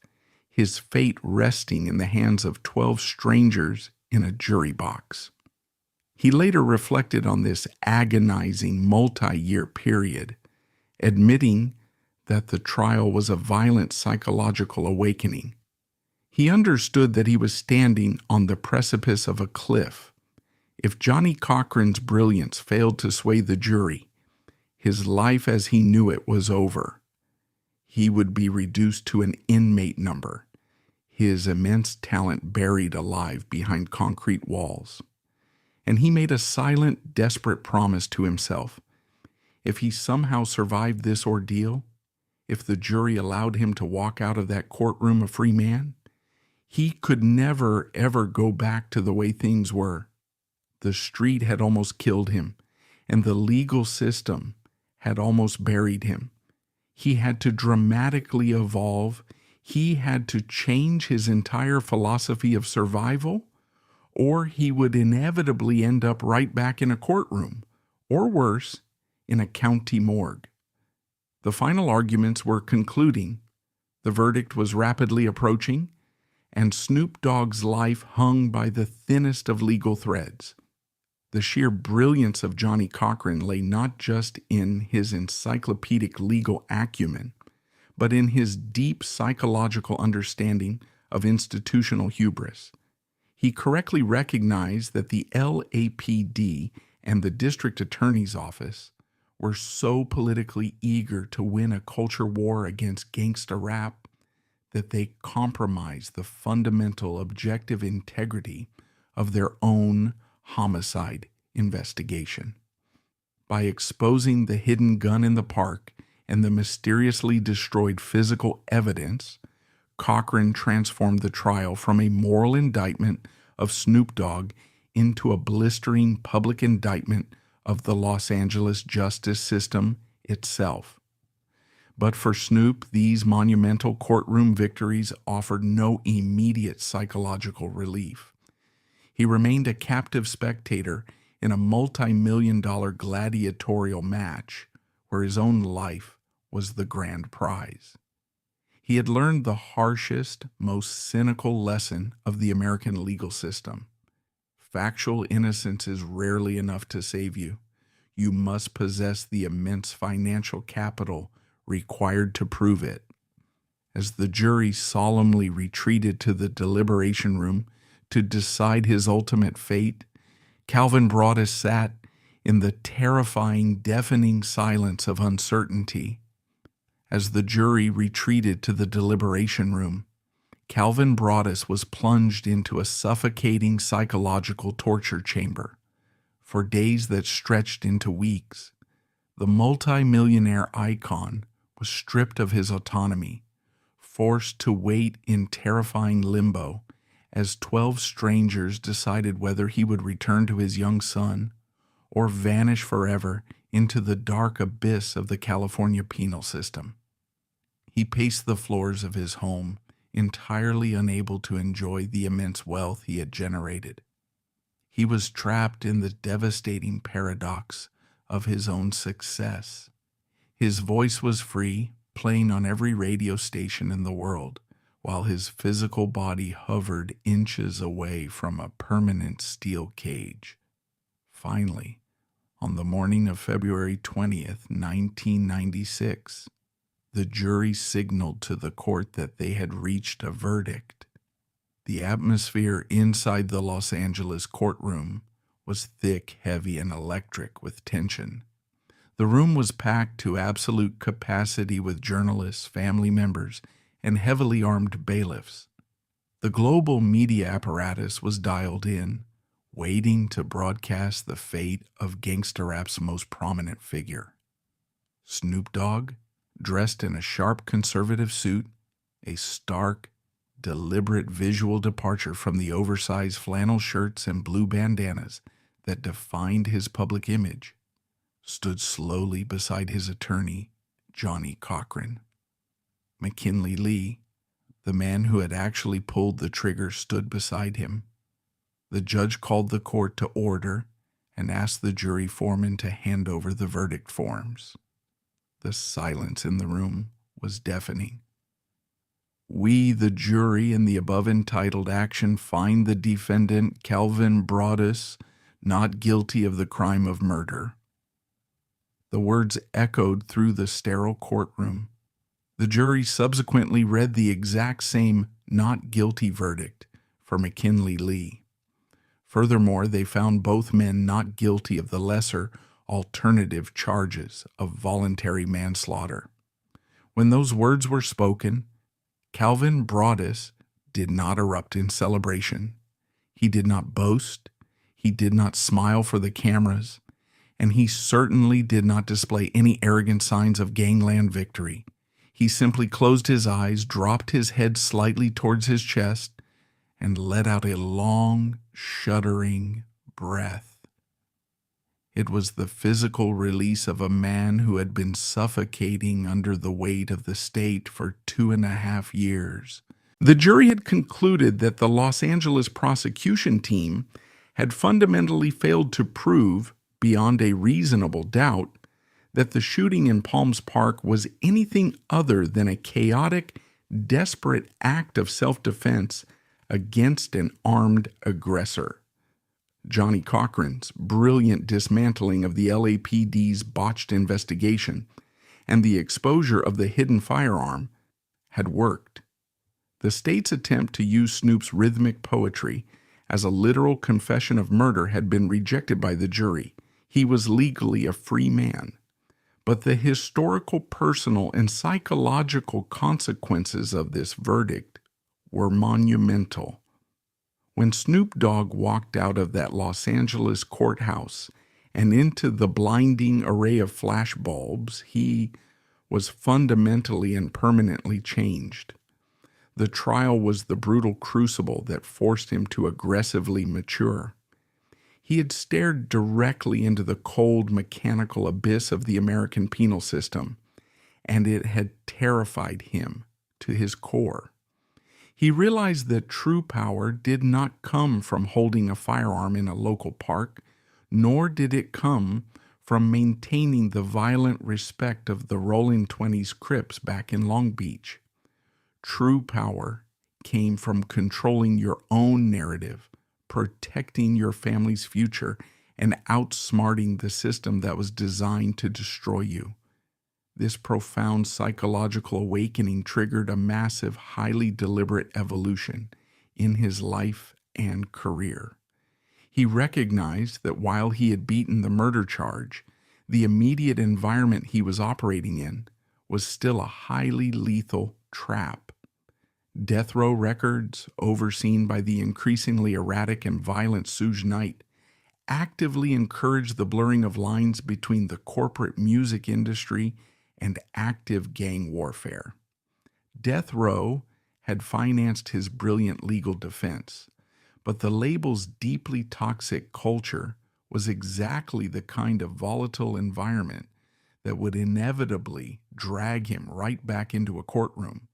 his fate resting in the hands of 12 strangers in a jury box. He later reflected on this agonizing multi-year period, admitting that the trial was a violent psychological awakening. He understood that he was standing on the precipice of a cliff. If Johnny Cochran's brilliance failed to sway the jury, his life as he knew it was over. He would be reduced to an inmate number, his immense talent buried alive behind concrete walls. And he made a silent, desperate promise to himself. If he somehow survived this ordeal, if the jury allowed him to walk out of that courtroom a free man, he could never, ever go back to the way things were. The street had almost killed him, and the legal system had almost buried him. He had to dramatically evolve. He had to change his entire philosophy of survival, or he would inevitably end up right back in a courtroom, or worse, in a county morgue. The final arguments were concluding. The verdict was rapidly approaching, and Snoop Dogg's life hung by the thinnest of legal threads. The sheer brilliance of Johnny Cochran lay not just in his encyclopedic legal acumen, but in his deep psychological understanding of institutional hubris. He correctly recognized that the LAPD and the district attorney's office were so politically eager to win a culture war against gangsta rap that they compromised the fundamental objective integrity of their own homicide investigation. By exposing the hidden gun in the park and the mysteriously destroyed physical evidence, Cochran transformed the trial from a moral indictment of Snoop Dogg into a blistering public indictment of the Los Angeles justice system itself. But for Snoop, these monumental courtroom victories offered no immediate psychological relief. He remained a captive spectator in a multi-million-dollar gladiatorial match where his own life was the grand prize. He had learned the harshest, most cynical lesson of the American legal system. Factual innocence is rarely enough to save you. You must possess the immense financial capital required to prove it. As the jury solemnly retreated to the deliberation room to decide his ultimate fate, Calvin Broadus sat in the terrifying, deafening silence of uncertainty. As the jury retreated to the deliberation room, Calvin Broadus was plunged into a suffocating psychological torture chamber. For days that stretched into weeks, the multimillionaire icon was stripped of his autonomy, forced to wait in terrifying limbo as 12 strangers decided whether he would return to his young son or vanish forever into the dark abyss of the California penal system. He paced the floors of his home, entirely unable to enjoy the immense wealth he had generated. He was trapped in the devastating paradox of his own success. His voice was free, playing on every radio station in the world, while his physical body hovered inches away from a permanent steel cage. Finally, on the morning of February 20th, 1996, the jury signaled to the court that they had reached a verdict. The atmosphere inside the Los Angeles courtroom was thick, heavy, and electric with tension. The room was packed to absolute capacity with journalists, family members, and heavily armed bailiffs. The global media apparatus was dialed in, waiting to broadcast the fate of gangster rap's most prominent figure. Snoop Dogg, dressed in a sharp conservative suit, a stark, deliberate visual departure from the oversized flannel shirts and blue bandanas that defined his public image, stood slowly beside his attorney, Johnny Cochran. McKinley Lee, the man who had actually pulled the trigger, stood beside him. The judge called the court to order and asked the jury foreman to hand over the verdict forms. The silence in the room was deafening. We, the jury, in the above entitled action, find the defendant, Calvin Broadus, not guilty of the crime of murder. The words echoed through the sterile courtroom. The jury subsequently read the exact same not guilty verdict for McKinley Lee. Furthermore, they found both men not guilty of the lesser alternative charges of voluntary manslaughter. When those words were spoken, Calvin Broadus did not erupt in celebration. He did not boast. He did not smile for the cameras. And he certainly did not display any arrogant signs of gangland victory. He simply closed his eyes, dropped his head slightly towards his chest, and let out a long, shuddering breath. It was the physical release of a man who had been suffocating under the weight of the state for 2.5 years. The jury had concluded that the Los Angeles prosecution team had fundamentally failed to prove, beyond a reasonable doubt, that the shooting in Palms Park was anything other than a chaotic, desperate act of self-defense against an armed aggressor. Johnny Cochran's brilliant dismantling of the LAPD's botched investigation and the exposure of the hidden firearm had worked. The state's attempt to use Snoop's rhythmic poetry as a literal confession of murder had been rejected by the jury. He was legally a free man. But the historical, personal, and psychological consequences of this verdict were monumental. When Snoop Dogg walked out of that Los Angeles courthouse and into the blinding array of flashbulbs, he was fundamentally and permanently changed. The trial was the brutal crucible that forced him to aggressively mature. He had stared directly into the cold, mechanical abyss of the American penal system, and it had terrified him to his core. He realized that true power did not come from holding a firearm in a local park, nor did it come from maintaining the violent respect of the Rolling Twenties Crips back in Long Beach. True power came from controlling your own narrative, protecting your family's future, and outsmarting the system that was designed to destroy you. This profound psychological awakening triggered a massive, highly deliberate evolution in his life and career. He recognized that while he had beaten the murder charge, the immediate environment he was operating in was still a highly lethal trap. Death Row Records, overseen by the increasingly erratic and violent Suge Knight, actively encouraged the blurring of lines between the corporate music industry and active gang warfare. Death Row had financed his brilliant legal defense, but the label's deeply toxic culture was exactly the kind of volatile environment that would inevitably drag him right back into a courtroom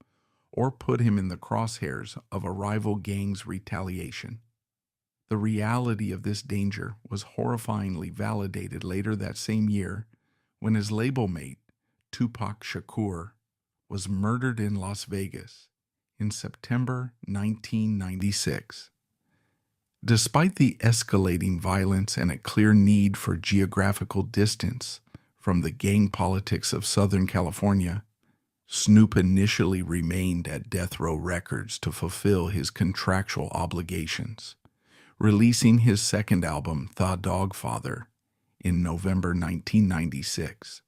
or put him in the crosshairs of a rival gang's retaliation. The reality of this danger was horrifyingly validated later that same year when his label mate, Tupac Shakur, was murdered in Las Vegas in September 1996. Despite the escalating violence and a clear need for geographical distance from the gang politics of Southern California, Snoop initially remained at Death Row Records to fulfill his contractual obligations, releasing his second album, The Dogfather, in November 1996.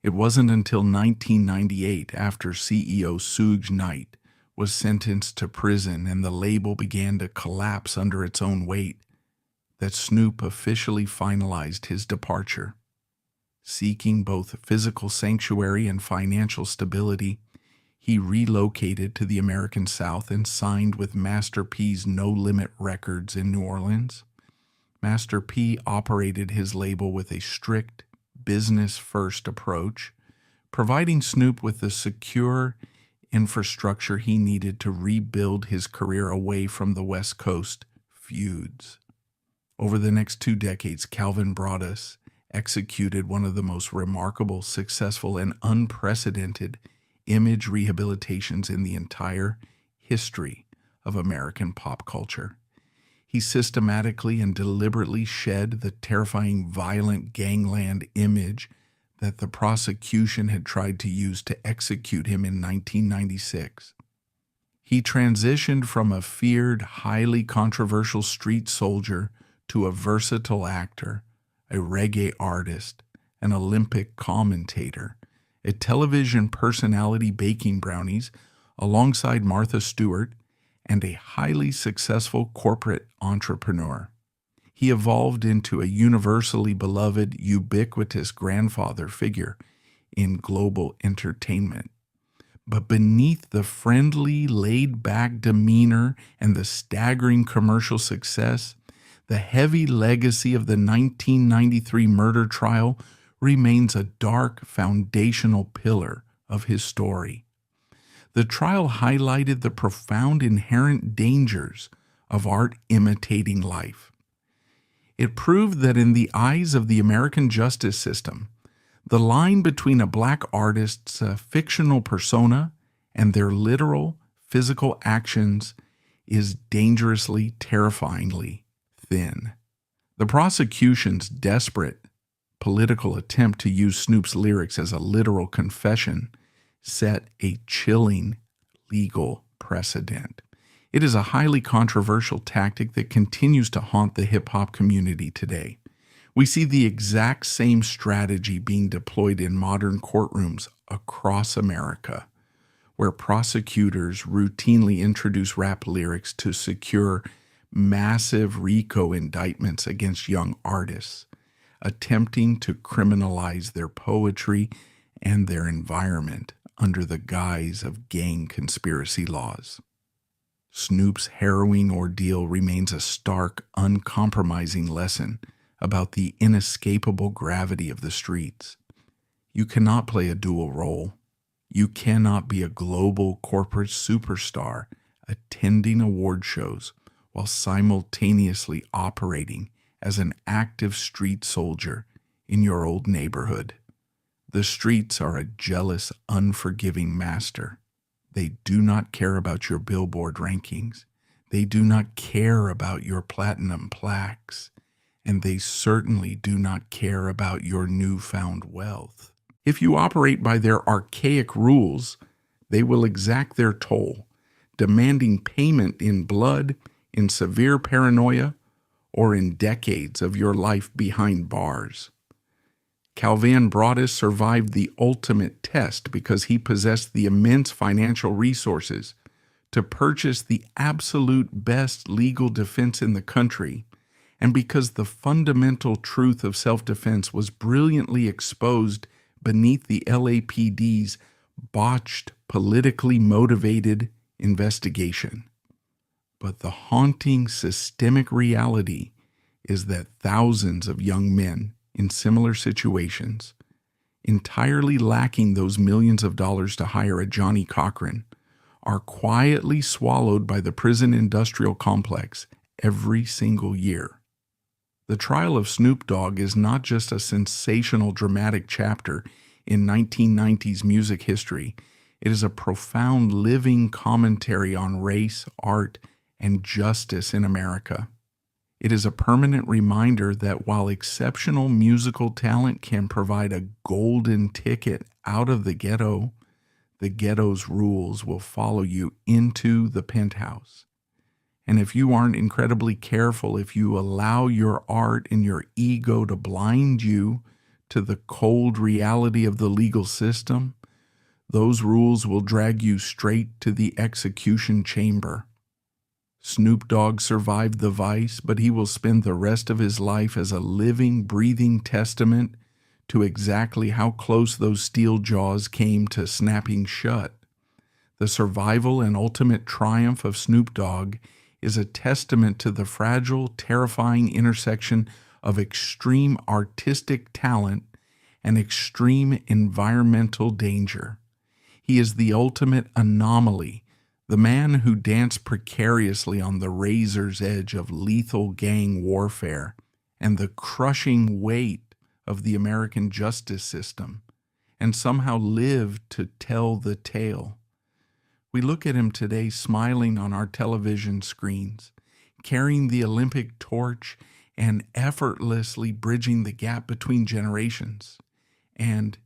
It wasn't until 1998, after CEO Suge Knight was sentenced to prison and the label began to collapse under its own weight, that Snoop officially finalized his departure. Seeking both physical sanctuary and financial stability, he relocated to the American South and signed with Master P's No Limit Records in New Orleans. Master P operated his label with a strict business-first approach, providing Snoop with the secure infrastructure he needed to rebuild his career away from the West Coast feuds. Over the next 2 decades, Calvin Broadus executed one of the most remarkable, successful, and unprecedented image rehabilitations in the entire history of American pop culture. He systematically and deliberately shed the terrifying, violent gangland image that the prosecution had tried to use to execute him in 1996. He transitioned from a feared, highly controversial street soldier to a versatile actor, a reggae artist, an Olympic commentator, a television personality baking brownies alongside Martha Stewart, and a highly successful corporate entrepreneur. He evolved into a universally beloved, ubiquitous grandfather figure in global entertainment. But beneath the friendly, laid-back demeanor and the staggering commercial success, the heavy legacy of the 1993 murder trial remains a dark, foundational pillar of his story. The trial highlighted the profound inherent dangers of art imitating life. It proved that in the eyes of the American justice system, the line between a black artist's fictional persona and their literal, physical actions is dangerously, terrifyingly thin. The prosecution's desperate political attempt to use Snoop's lyrics as a literal confession set a chilling legal precedent. It is a highly controversial tactic that continues to haunt the hip-hop community today. We see the exact same strategy being deployed in modern courtrooms across America, where prosecutors routinely introduce rap lyrics to secure massive RICO indictments against young artists, attempting to criminalize their poetry and their environment under the guise of gang conspiracy laws. Snoop's harrowing ordeal remains a stark, uncompromising lesson about the inescapable gravity of the streets. You cannot play a dual role. You cannot be a global corporate superstar attending award shows, while simultaneously operating as an active street soldier in your old neighborhood. The streets are a jealous, unforgiving master. They do not care about your Billboard rankings. They do not care about your platinum plaques. And they certainly do not care about your newfound wealth. If you operate by their archaic rules, they will exact their toll, demanding payment in blood, in severe paranoia, or in decades of your life behind bars. Calvin Broadus survived the ultimate test because he possessed the immense financial resources to purchase the absolute best legal defense in the country, and because the fundamental truth of self-defense was brilliantly exposed beneath the LAPD's botched, politically motivated investigation. But the haunting systemic reality is that thousands of young men in similar situations, entirely lacking those millions of dollars to hire a Johnny Cochran, are quietly swallowed by the prison industrial complex every single year. The trial of Snoop Dogg is not just a sensational dramatic chapter in 1990s music history. It is a profound living commentary on race, art, and justice in America. It is a permanent reminder that while exceptional musical talent can provide a golden ticket out of the ghetto's rules will follow you into the penthouse. And if you aren't incredibly careful, if you allow your art and your ego to blind you to the cold reality of the legal system, those rules will drag you straight to the execution chamber. Snoop Dogg survived the vice, but he will spend the rest of his life as a living, breathing testament to exactly how close those steel jaws came to snapping shut. The survival and ultimate triumph of Snoop Dogg is a testament to the fragile, terrifying intersection of extreme artistic talent and extreme environmental danger. He is the ultimate anomaly, the man who danced precariously on the razor's edge of lethal gang warfare and the crushing weight of the American justice system, and somehow lived to tell the tale. We look at him today smiling on our television screens, carrying the Olympic torch and effortlessly bridging the gap between generations. And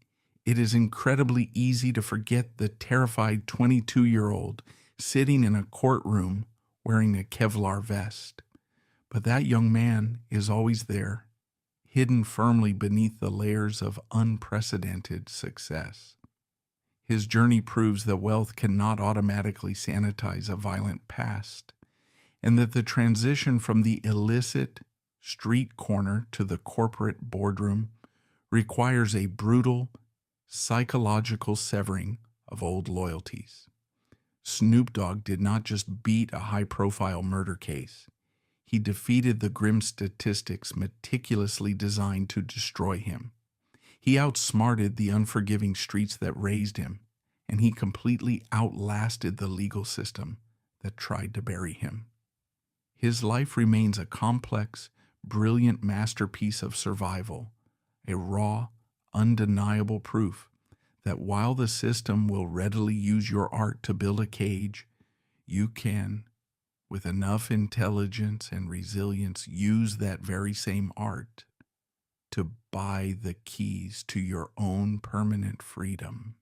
it is incredibly easy to forget the terrified 22-year-old sitting in a courtroom wearing a Kevlar vest. But that young man is always there, hidden firmly beneath the layers of unprecedented success. His journey proves that wealth cannot automatically sanitize a violent past, and that the transition from the illicit street corner to the corporate boardroom requires a brutal, psychological severing of old loyalties. Snoop Dogg did not just beat a high-profile murder case. He defeated the grim statistics meticulously designed to destroy him. He outsmarted the unforgiving streets that raised him, and he completely outlasted the legal system that tried to bury him. His life remains a complex, brilliant masterpiece of survival, a raw, undeniable proof that while the system will readily use your art to build a cage, you can, with enough intelligence and resilience, use that very same art to buy the keys to your own permanent freedom.